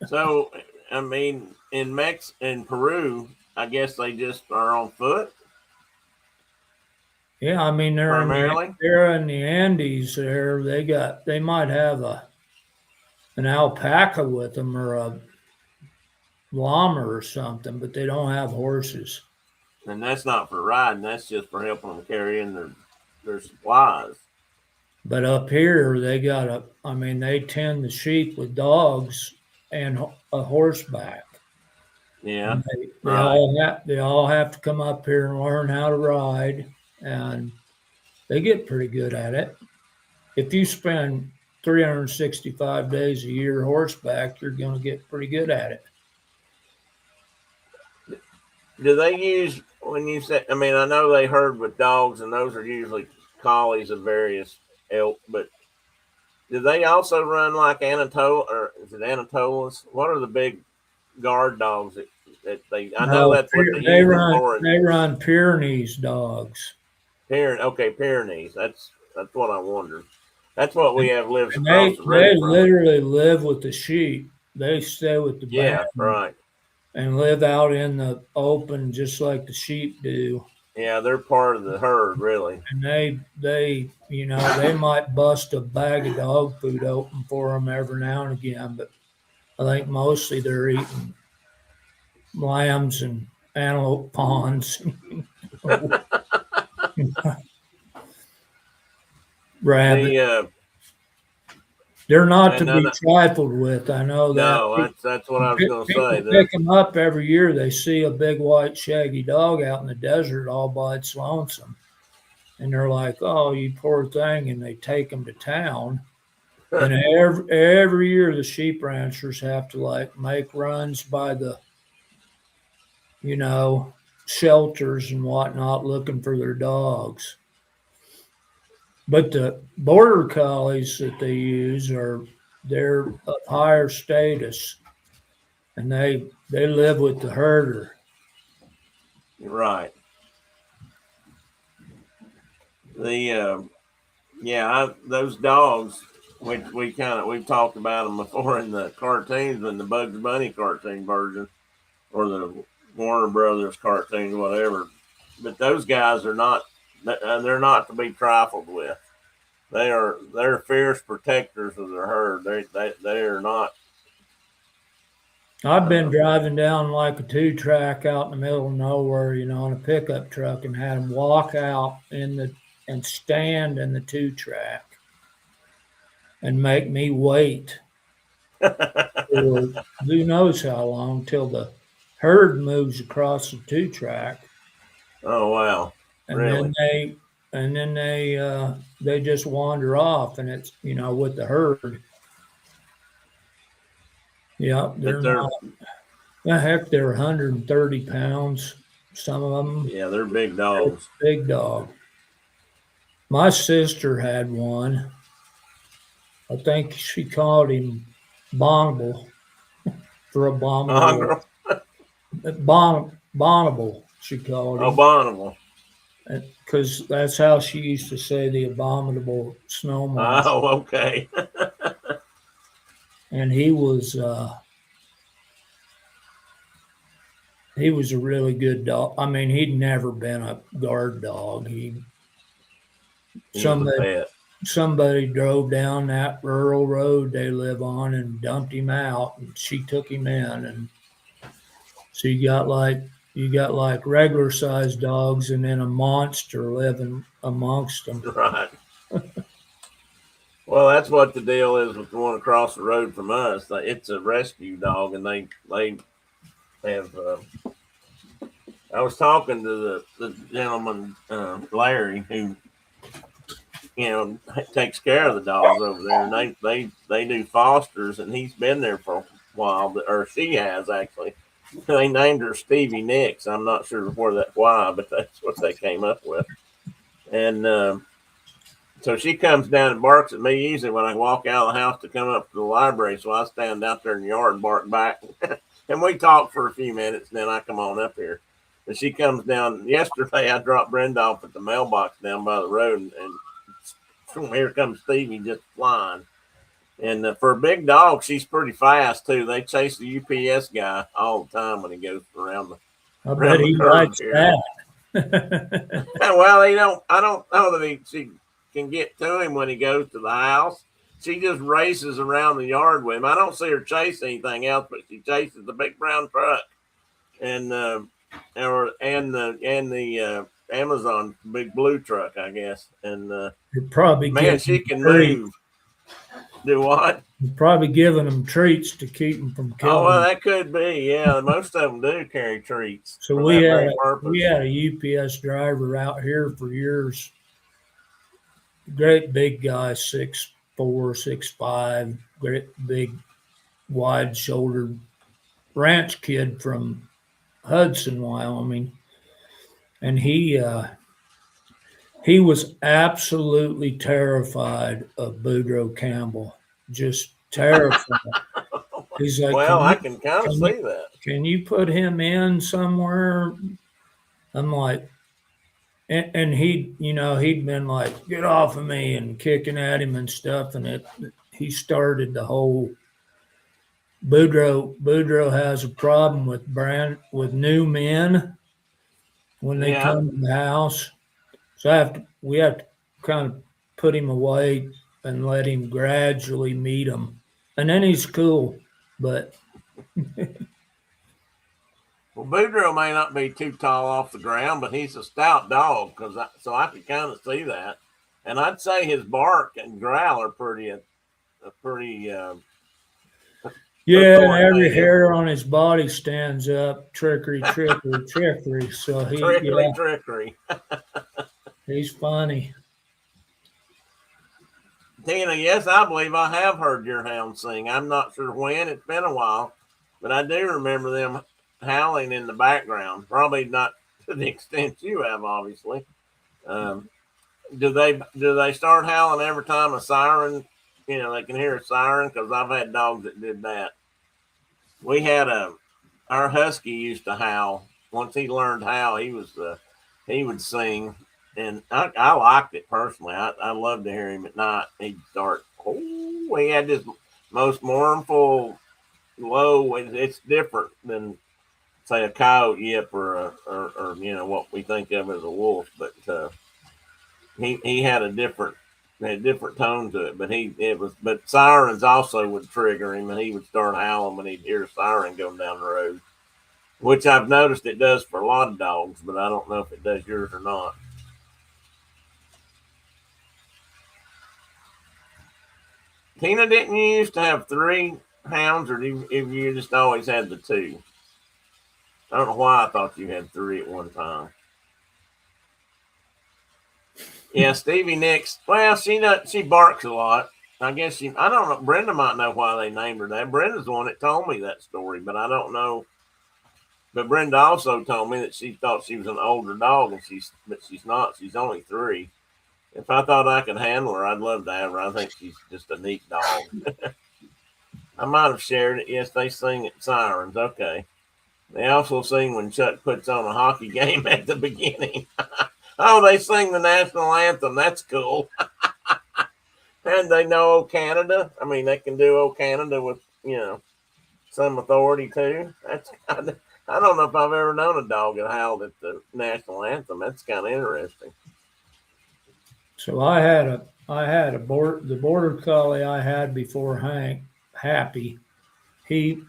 So, I mean, in Peru, I guess they just are on foot. Yeah, I mean they're in the Andes. They might have an alpaca with them or a llama or something, but they don't have horses. And that's not for riding. That's just for helping them carry in their supplies. But up here, they tend the sheep with dogs and a horseback. Yeah, they all have to come up here and learn how to ride, and they get pretty good at it. If you spend 365 days a year horseback, you're going to get pretty good at it. Do they use when you say? I mean, I know they herd with dogs, and those are usually collies of various ilk. But do they also run like Anatolia, or is it Anatolias? What are the big guard dogs that they? I know No, that's what they they use them run for. And they run Pyrenees dogs, Okay, Pyrenees. That's what I wondered. That's what we have lives and across the they road from us. literally live with the sheep. They stay with the band Yeah, right. and live out in the open just like the sheep do. Yeah, they're part of the herd, really. And they they might bust a bag of dog food open for them every now and again, but I think mostly they're eating lambs and antelope pawns, rabbit. The They're not to and then be trifled with. I know that. no, that's what I was going to say. People They're pick them up every year. They see a big white shaggy dog out in the desert all by its lonesome. And they're like, oh, you poor thing. And they take them to town. And every year the sheep ranchers have to like make runs by the, you know, shelters and whatnot looking for their dogs. But the border collies that they use they're of higher status and they live with the herder. right. The those dogs. We've talked about them before in the cartoons and the Bugs Bunny cartoon version or the Warner Brothers cartoon, whatever. But those guys are not. They're not to be trifled with. They're fierce protectors of their herd. They are not. I've been Uh, driving down like a 2 track out in the middle of nowhere, on a pickup truck and had them walk out and stand in the 2 track and make me wait for who knows how long till the herd moves across the 2 track, oh wow, and really? they just wander off, and it's with the herd. Yeah, But they're they're not. The heck, they're 130 pounds. Some of them, yeah, they're big dogs. big dog. My sister had one. I think she called him Bonnable for abominable. Mongrel, Bonnable, she called him. abominable. Because that's how she used to say the abominable snow monster. Oh, okay. And he was a really good dog. I mean, he'd never been a guard dog. He was a Somebody pet. somebody drove down that rural road they live on and dumped him out, and she took him in, and so you got like regular sized dogs and then a monster living amongst them. Right. Well, that's what the deal is with the one across the road from us. It's a rescue dog, and they have. I was talking to the gentleman Larry who takes care of the dogs over there, and they do fosters, and he's been there for a while, or she has actually. They named her Stevie Nicks. I'm not sure why, but that's what they came up with. And so she comes down and barks at me usually when I walk out of the house to come up to the library. So I stand out there in the yard and bark back. And we talk for a few minutes, and then I come on up here. And she comes down. Yesterday, I dropped Brenda off at the mailbox down by the road, and here comes Stevie just flying. And for a big dog, she's pretty fast too. They chase the UPS guy all the time when he goes I bet around the he curve likes here. that. Well, he don't. I don't know that she can get to him when he goes to the house. She just races around the yard with him. I don't see her chase anything else, but she chases the big brown truck and the Amazon big blue truck, I guess. And You're probably man, giving she them can treats. move. Do what? You're probably giving them treats to keep them from Oh killing well, them. that could be. Yeah, most of them do carry treats So for we that had very a, we purpose. had a UPS driver out here for years. Great big guy, 6'4", 6'5", great big wide shouldered ranch kid from Hudson, Wyoming, and he was absolutely terrified of Boudreaux Campbell, just terrified. He's like, Well, I can kind of can see you that. can you put him in somewhere? I'm like, and he'd been like, get off of me and kicking at him and stuff, and he started the whole Boudreaux has a problem with new men when they Yeah. come to the house. So we have to kind of put him away and let him gradually meet them. And then he's cool. But Well, Boudreaux may not be too tall off the ground, but he's a stout dog. So I could kind of see that, and I'd say his bark and growl are pretty yeah, and every authoritative. hair on his body stands up, trickery, trickery, trickery. So Trickery. he's funny. Tina, yes, I believe I have heard your hound sing. I'm not sure when. It's been a while, but I do remember them howling in the background. Probably not to the extent you have, obviously. Um, do they start howling every time a siren? They can hear a siren, because I've had dogs that did that. We had our husky used to howl. Once he learned how, he would sing, and I liked it personally. I loved to hear him at night. He'd start. Oh, he had this most mournful low. It's different than, say, a coyote yip or what we think of as a wolf, but he had a different tone to it. But sirens also would trigger him, and he would start howling when he'd hear a siren going down the road, which I've noticed it does for a lot of dogs, but I don't know if it does yours or not. Tina, didn't you used to have three hounds, or if you just always had the two? I don't know why I thought you had three at one time. Yeah, Stevie Nicks. Well, she barks a lot. I guess I don't know. Brenda might know why they named her that. Brenda's the one that told me that story, but I don't know. But Brenda also told me that she thought she was an older dog, but she's not. She's only three. If I thought I could handle her, I'd love to have her. I think she's just a neat dog. I might have shared it. Yes, they sing at sirens. Okay. They also sing when Chuck puts on a hockey game at the beginning. Oh, they sing the national anthem. That's cool. And they know "O Canada." I mean, they can do "O Canada" with some authority too. That's kind of. I don't know if I've ever known a dog that howled at the national anthem. That's kind of interesting. So the border collie I had before Hank, Happy. He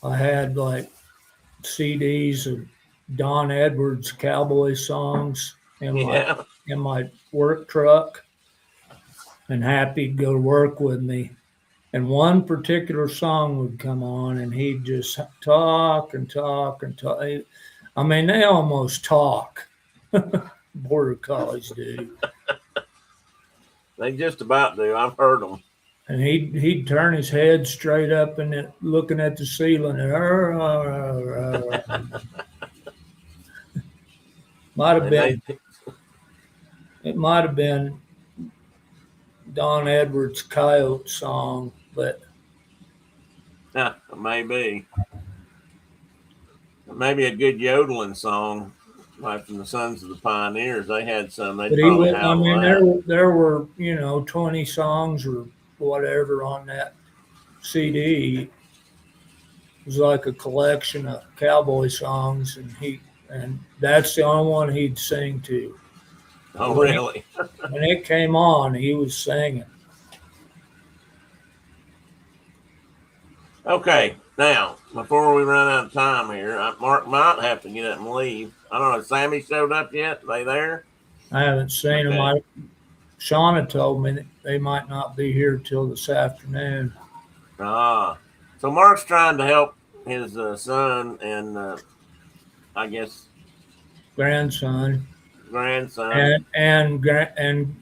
I had like CDs of Don Edwards cowboy songs Yeah. in my work truck, and Happy'd go to work with me. And one particular song would come on, and he'd just talk and talk and talk. I mean, they almost talk. Border collies do. They just about do. I've heard them. And he'd turn his head straight up and looking at the ceiling. Might have been it might have been Don Edwards' coyote song, but maybe a good yodeling song, like from the Sons of the Pioneers. They had some. They'd he probably was. I howl mean, that. there were 20 songs or whatever on that CD. It was like a collection of cowboy songs, and that's the only one he'd sing to. Oh, really? When it came on, he was singing. Okay, now before we run out of time here, Mark might have to get up and leave. I don't know. Has Sammy showed up yet? Are they there? I haven't seen Okay. them. Shauna told me that they might not be here till this afternoon. So Mark's trying to help his son and I guess Grandson grandson and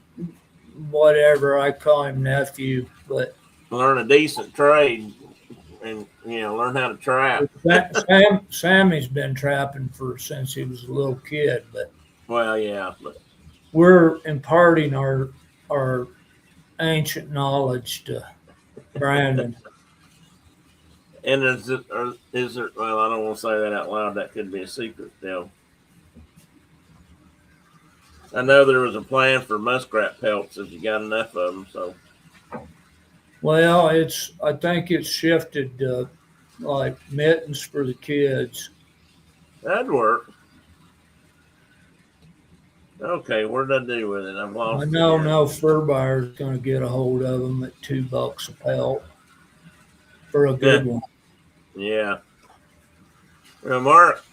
whatever I call him nephew, but learn a decent trade and learn how to trap. Sammy's been trapping since he was a little kid, but Well, yeah, but we're imparting our ancient knowledge to Brandon. and is it? Well, I don't want to say that out loud. That could be a secret still. I know there was a plan for muskrat pelts if you got enough of them. So Well, I think it's shifted to like mittens for the kids. that'd work. Okay, what did I do with it? I've I lost it know here. no fur buyer's going to get a hold of them at $2 a pelt for a Yeah, good one. yeah. Well, Mark,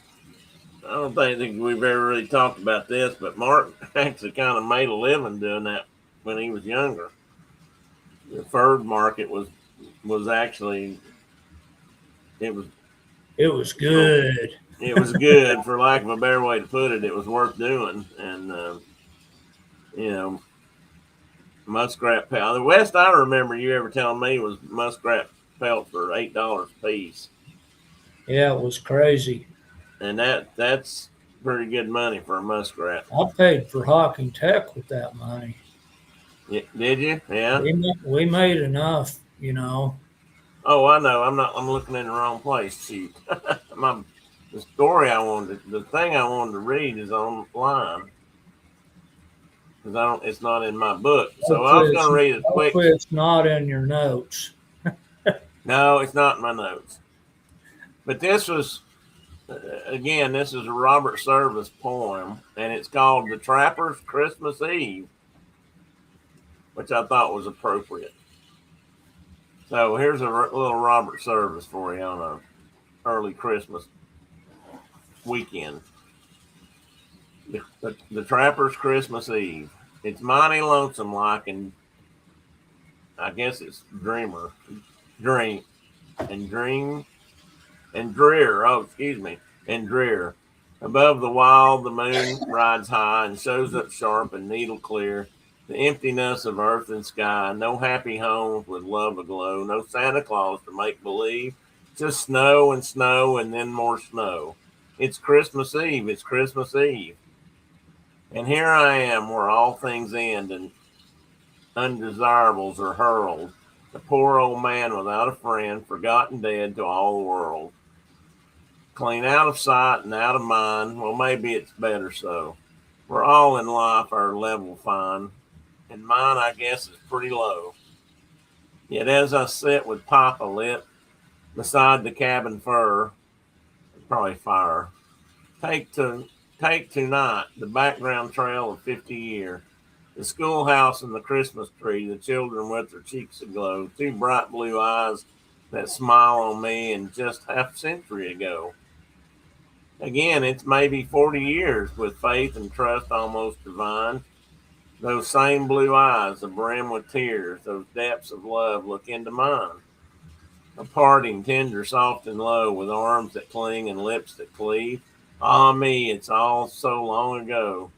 I don't think we've ever really talked about this, but Mark actually kind of made a living doing that when he was younger. The fur market was actually it was It was for good. it was good for lack of a better way to put it. It was worth doing, and you know muskrat pelt. The West I remember you ever telling me was muskrat pelt for $8 a piece, Yeah, it was crazy. and that's pretty good money for a muskrat. I paid for Hawking Tech with that money. Did you? Yeah. We made enough. Oh, I know. I'm looking in the wrong place. Shoot. The story the thing I wanted to read is online because I don't. It's not in my book. So I was going to read a quick. Hopefully it's not in your notes. No, it's not in my notes. But this was again. This is a Robert Service poem, and it's called "The Trapper's Christmas Eve," which I thought was appropriate. So here's a little Robert Service for you on a early Christmas weekend. The Trapper's Christmas Eve. It's mighty lonesome like, and I guess it's dream, and dream, and drear. Oh, excuse me, and drear. Above the wild, the moon rides high and shows up sharp and needle clear. The emptiness of earth and sky. No happy homes with love aglow. No Santa Claus to make believe. Just snow and then more snow. It's Christmas Eve. It's Christmas Eve. And here I am where all things end and undesirables are hurled. The poor old man without a friend, forgotten dead to all the world. Clean out of sight and out of mind. Well, maybe it's better so. We're all in life our level find, and mine, I guess, is pretty low. Yet as I sit with Papa lit beside the cabin fire, probably fire, take tonight the background trail of 50 years. The schoolhouse and the Christmas tree, the children with their cheeks aglow, two bright blue eyes that smile on me and just half a century ago. Again, it's maybe 40 years with faith and trust almost divine. Those same blue eyes, abrim with tears, those depths of love look into mine. A parting, tender, soft and low, with arms that cling and lips that cleave. Ah me, it's all so long ago.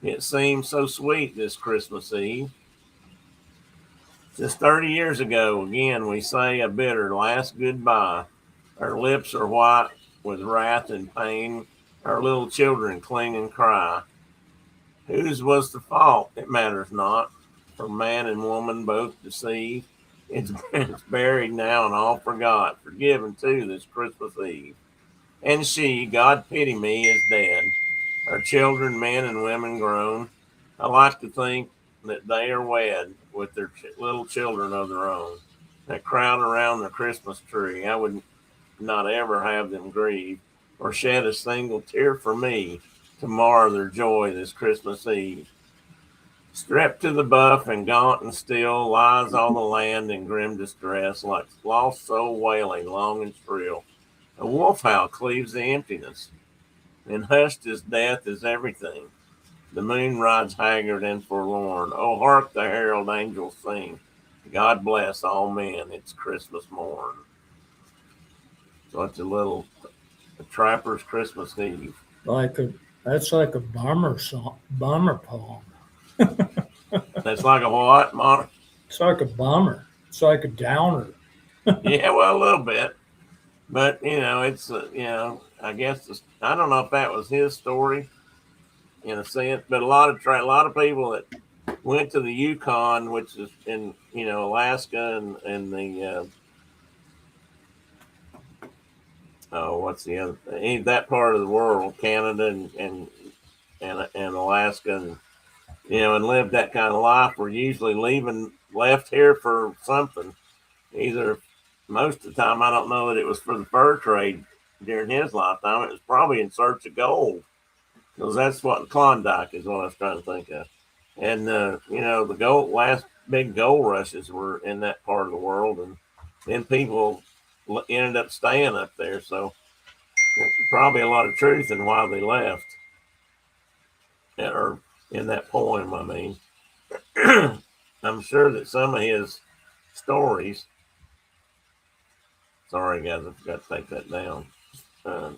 It seems so sweet this Christmas Eve. Just 30 years ago, again, we say a bitter last goodbye. Our lips are white with wrath and pain. Our little children cling and cry. Whose was the fault? It matters not. For man and woman both deceived. It's buried now and all forgot. Forgiven too this Christmas Eve. And she, God pity me, is dead. Our children, men and women grown. I like to think that they are wed with their little children of their own that crowd around the Christmas tree. I would not ever have them grieve or shed a single tear for me to mar their joy this Christmas Eve. Strapped to the buff and gaunt and still lies all the land in grim distress, like lost soul wailing long and shrill. A wolf howl cleaves the emptiness, and hushed as death is everything. The moon rides haggard and forlorn. Oh, hark the herald angels sing. God bless all men, it's Christmas morn. So it's a trapper's Christmas Eve. That's like a bummer poem. That's like a what, Monty? It's like a bummer. It's like a downer. Yeah, well, a little bit, but it's I guess I don't know if that was his story in a sense, but a lot of people that went to the Yukon, which is in Alaska and the oh, what's the other that part of the world, Canada and Alaska, and and lived that kind of life, were usually left here for something. Either most of the time, I don't know that it was for the fur trade during his lifetime. It was probably in search of gold, because that's what Klondike is what I was trying to think of. And the last big gold rushes were in that part of the world, and then people ended up staying up there. So probably a lot of truth in why they left, or in that poem. I mean, I'm sure that some of his stories. Sorry, guys, I forgot to take that down. Uh,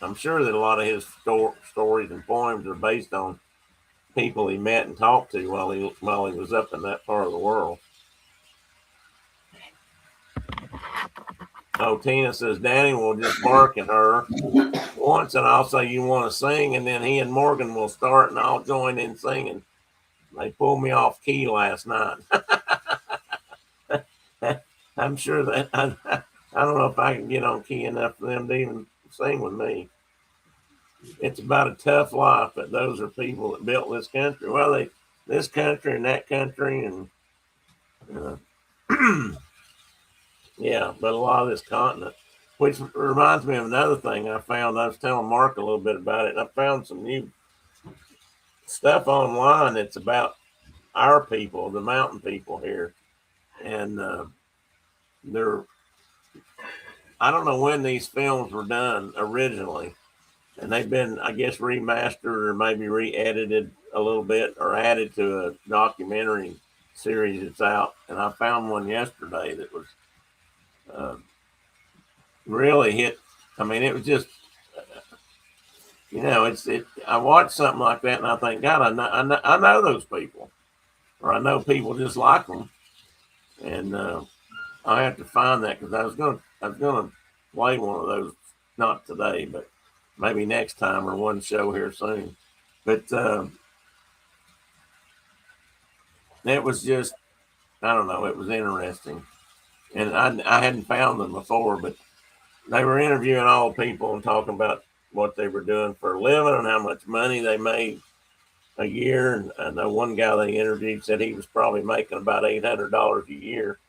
I'm sure that a lot of his stories and poems are based on people he met and talked to while he was up in that part of the world. Oh, Tina says Danny will just bark at her once, and I'll say you want to sing, and then he and Morgan will start, and I'll join in singing. They pulled me off key last night. I'm sure that I don't know if I can get on key enough for them to even sing with me. It's about a tough life, but those are people that built this country. Well, this country and that country, and uh, yeah, but a lot of this continent, which reminds me of another thing I found. I was telling Mark a little bit about it. I found some new stuff online that's about our people, the mountain people here, and they're I don't know when these films were done originally, and they've been, I guess, remastered or maybe re-edited a little bit or added to a documentary series that's out. And I found one yesterday that was uh, really hit. I mean, it was just, it's it. I watch something like that and I think, God, I know those people, or I know people just like them, and I have to find that because I was gonna play one of those, not today, but maybe next time or one show here soon. But it was just, I don't know, it was interesting, and I hadn't found them before, but they were interviewing all the people and talking about what they were doing for a living and how much money they made a year. And I know one guy they interviewed said he was probably making about $800 a year.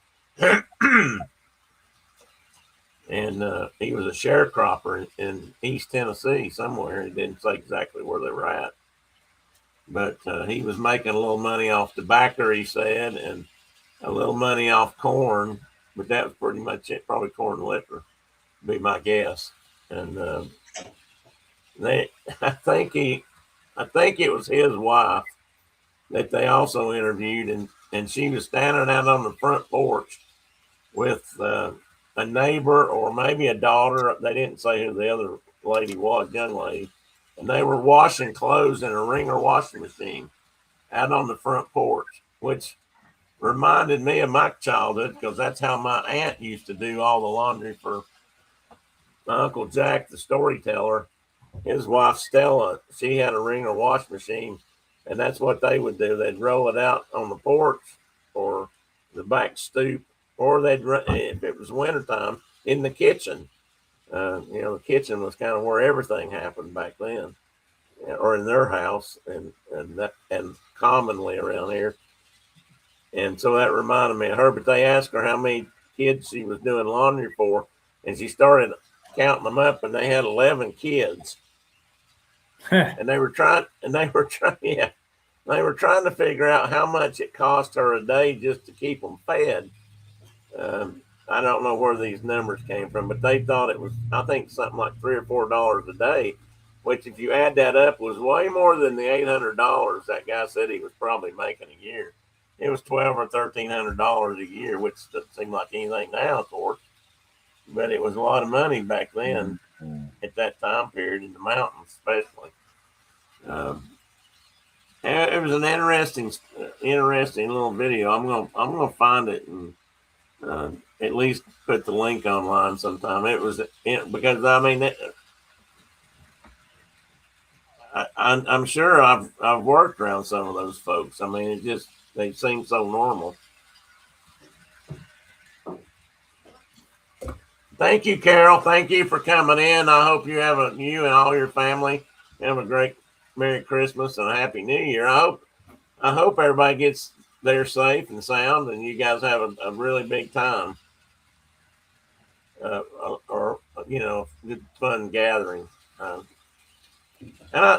And he was a sharecropper in East Tennessee somewhere. He didn't say exactly where they were at, but he was making a little money off tobacco, he said, and a little money off corn. But that was pretty much it. Probably corn and liquor, be my guess. And they, I think I think it was his wife that they also interviewed, and she was standing out on the front porch with a neighbor or maybe a daughter. They didn't say who the other lady was, young lady, and they were washing clothes in a Wringer washing machine out on the front porch, which reminded me of my childhood because that's how my aunt used to do all the laundry for my Uncle Jack, the storyteller. His wife Stella, she had a Wringer wash machine, and that's what they would do. They'd roll it out on the porch or the back stoop, or if it was wintertime, in the kitchen. The kitchen was kind of where everything happened back then, or in their house, and commonly around here. And so that reminded me of her. But they asked her how many kids she was doing laundry for, and she started counting them up, and they had 11 kids. And they were trying, yeah, they were trying to figure out how much it cost her a day just to keep them fed. I don't know where these numbers came from, but they thought it was, I think, something like $3 or $4 a day, which, if you add that up, was way more than the $800 that guy said he was probably making a year. It was $1,200 or $1,300 a year, which doesn't seem like anything now, of course, but it was a lot of money back then at that time period in the mountains, especially. Um, it was an interesting little video. I'm gonna find it and at least put the link online sometime. It was because I mean, I'm sure I've worked around some of those folks. I mean, it just they seem so normal. Thank you, Carol. Thank you for coming in. I hope you and all your family have a great Merry Christmas and a Happy New Year. I hope everybody gets there safe and sound, and you guys have a really big time, or good fun gathering. And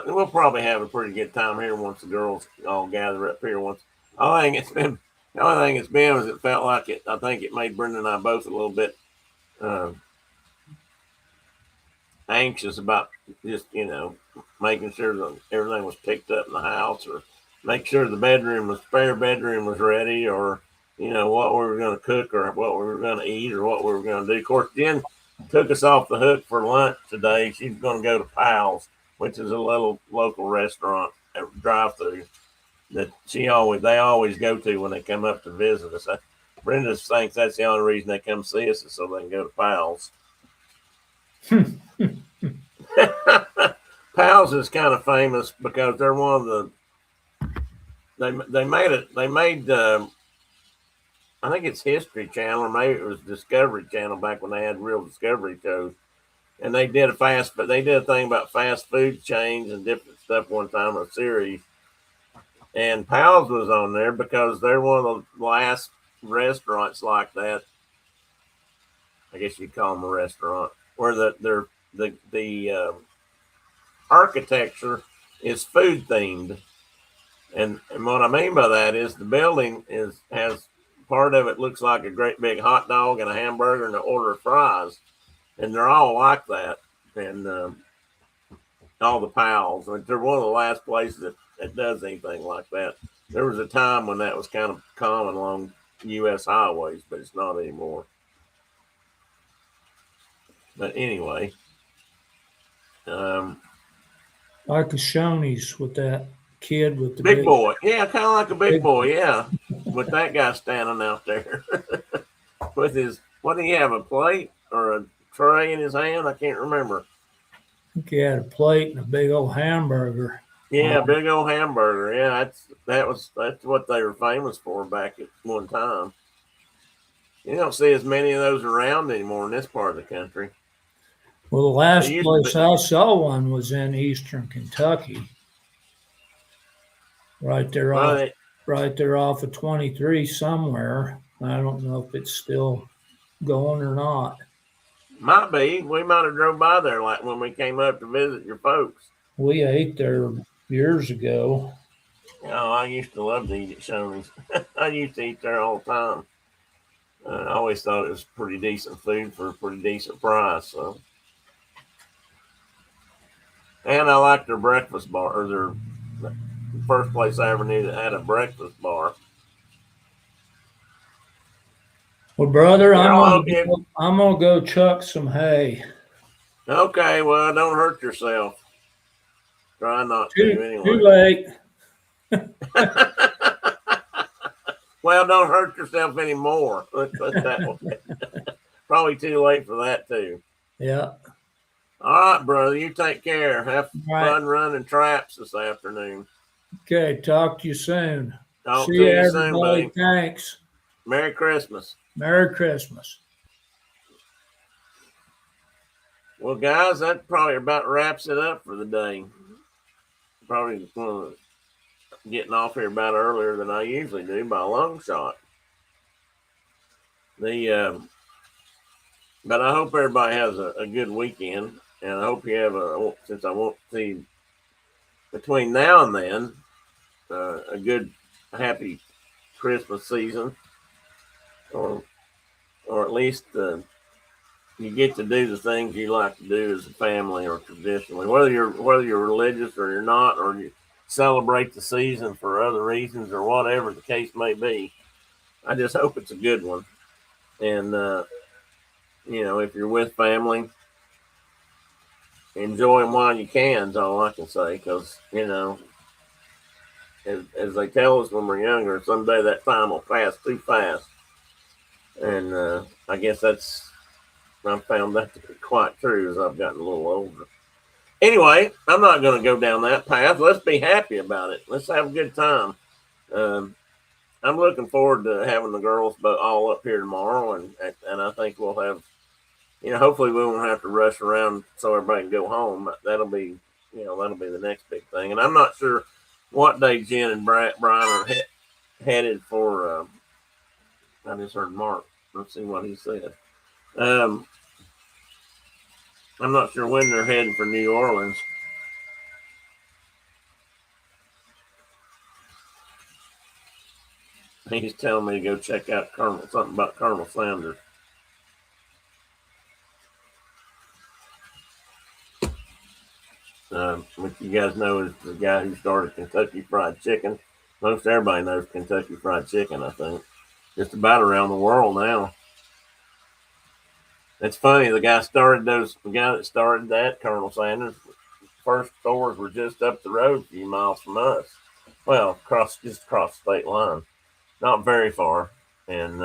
we'll probably have a pretty good time here once the girls all gather up here. The only thing it's been was it felt like it. I think it made Brenda and I both a little bit uh, anxious about just making sure that everything was picked up in the house, or make sure the spare bedroom was ready, or what we were going to cook, or what we were going to eat, or what we were going to do. Of course, Jen took us off the hook for lunch today. She's going to go to Pal's, which is a little local restaurant drive-through that they always go to when they come up to visit us. Brenda thinks that's the only reason they come see us is so they can go to Pal's. Pal's is kind of famous because they're one of the they made I think it's History Channel, or maybe it was Discovery Channel back when they had real Discovery shows. And they did a thing about fast food chains and different stuff one time, a series. And Pal's was on there because they're one of the last restaurants like that. I guess you'd call them a restaurant where the architecture is food themed. And what I mean by that is the building has part of it looks like a great big hot dog and a hamburger and an order of fries, and they're all like that. And all the Pals, they're one of the last places that does anything like that. There was a time when that was kind of common along U.S. highways, but it's not anymore. But anyway, Like a Shoney's with that kid with the big boy, yeah, kind of like a big boy, yeah, with that guy standing out there with his, what do he have, a plate or a tray in his hand? I can't remember. I think he had a plate and a big old hamburger. Yeah, big old hamburger. Yeah, that's what they were famous for back at one time. You don't see as many of those around anymore in this part of the country. Well, the last place I saw one was in eastern Kentucky, right there off of 23 somewhere. I don't know if it's still going or not. Might be. We might have drove by there like when we came up to visit your folks. We ate there years ago. Oh, I used to love to eat at Shoney's. I used to eat there all the time. I always thought it was pretty decent food for a pretty decent price. So, and I liked their breakfast bar. Or the first place I ever knew that had a breakfast bar. Well, brother, I'm gonna go chuck some hay. Okay, well, don't hurt yourself. Try not to anyway. Too late. Well, don't hurt yourself anymore. Let's put that way. Probably too late for that too. Yeah. All right, brother. You take care. Have fun running traps this afternoon. Okay. Talk to you soon. See you everybody. Soon, buddy. Thanks. Merry Christmas. Merry Christmas. Well, guys, that probably about wraps it up for the day. Probably getting off here about earlier than I usually do by a long shot. But I hope everybody has a good weekend, and I hope you have since I won't see between now and then, a good, happy Christmas season, or at least you get to do the things you like to do as a family or traditionally, whether you're religious or you're not, or you celebrate the season for other reasons or whatever the case may be. I just hope it's a good one. And, if you're with family, enjoy them while you can is all I can say. Because, as they tell us when we're younger, someday that time will pass too fast. And I guess I found that to be quite true as I've gotten a little older. Anyway, I'm not going to go down that path. Let's be happy about it. Let's have a good time. Um, I'm looking forward to having the girls all up here tomorrow, and I think we'll have, hopefully we won't have to rush around so everybody can go home. That'll be the next big thing. And I'm not sure what day Jen and Brian are headed for. I just heard Mark. Let's see what he said. Um, I'm not sure when they're heading for New Orleans. He's telling me to go check out something about Colonel Sanders. Which you guys know is the guy who started Kentucky Fried Chicken. Most everybody knows Kentucky Fried Chicken, I think. Just about around the world now. It's funny, the guy that started that, Colonel Sanders, first stores were just up the road a few miles from us. Well, just across the state line. Not very far. And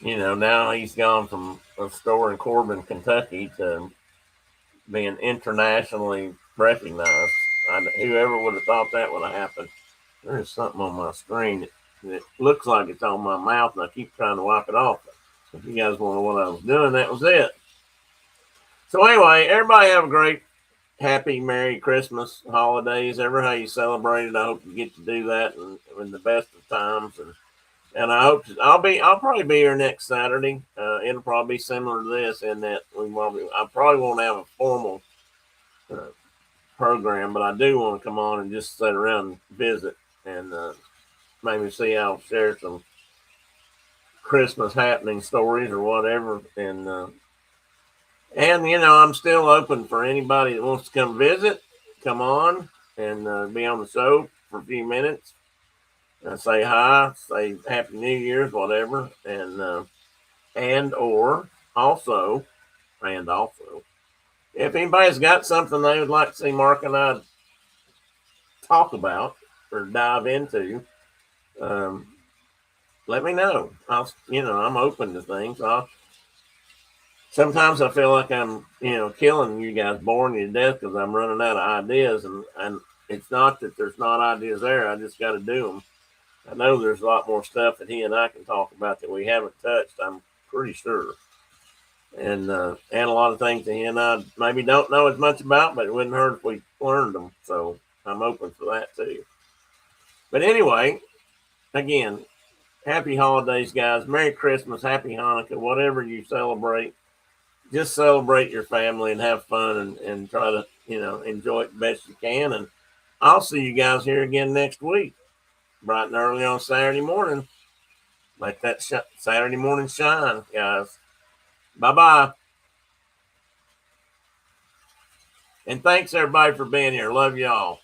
now he's gone from a store in Corbin, Kentucky to being internationally recognized. Whoever would have thought that would have happened. There's something on my screen that looks like it's on my mouth, and I keep trying to wipe it off. If you guys want to know what I was doing, that was it. So anyway, everybody have a great, happy, Merry Christmas holidays. Ever how you celebrate it, I hope you get to do that in the best of times. And I hope I'll probably be here next Saturday. It'll probably be similar to this in that I probably won't have a formal program, but I do want to come on and just sit around and visit and maybe see I'll share some Christmas happening stories or whatever. And I'm still open for anybody that wants to come visit, come on and be on the show for a few minutes. Say hi, say Happy New Year's, whatever, and also, if anybody's got something they would like to see Mark and I talk about or dive into, let me know. I'm open to things. Sometimes I feel like I'm, killing you guys, boring you to death because I'm running out of ideas, and it's not that there's not ideas there. I just got to do them. I know there's a lot more stuff that he and I can talk about that we haven't touched. I'm pretty sure, and a lot of things that he and I maybe don't know as much about, but it wouldn't hurt if we learned them. So I'm open for that too. But anyway, again, happy holidays, guys. Merry Christmas, Happy Hanukkah, whatever you celebrate. Just celebrate your family and have fun and try to, enjoy it the best you can. And I'll see you guys here again next week, bright and early on Saturday morning. Let that Saturday morning shine, guys. Bye-bye. And thanks, everybody, for being here. Love y'all.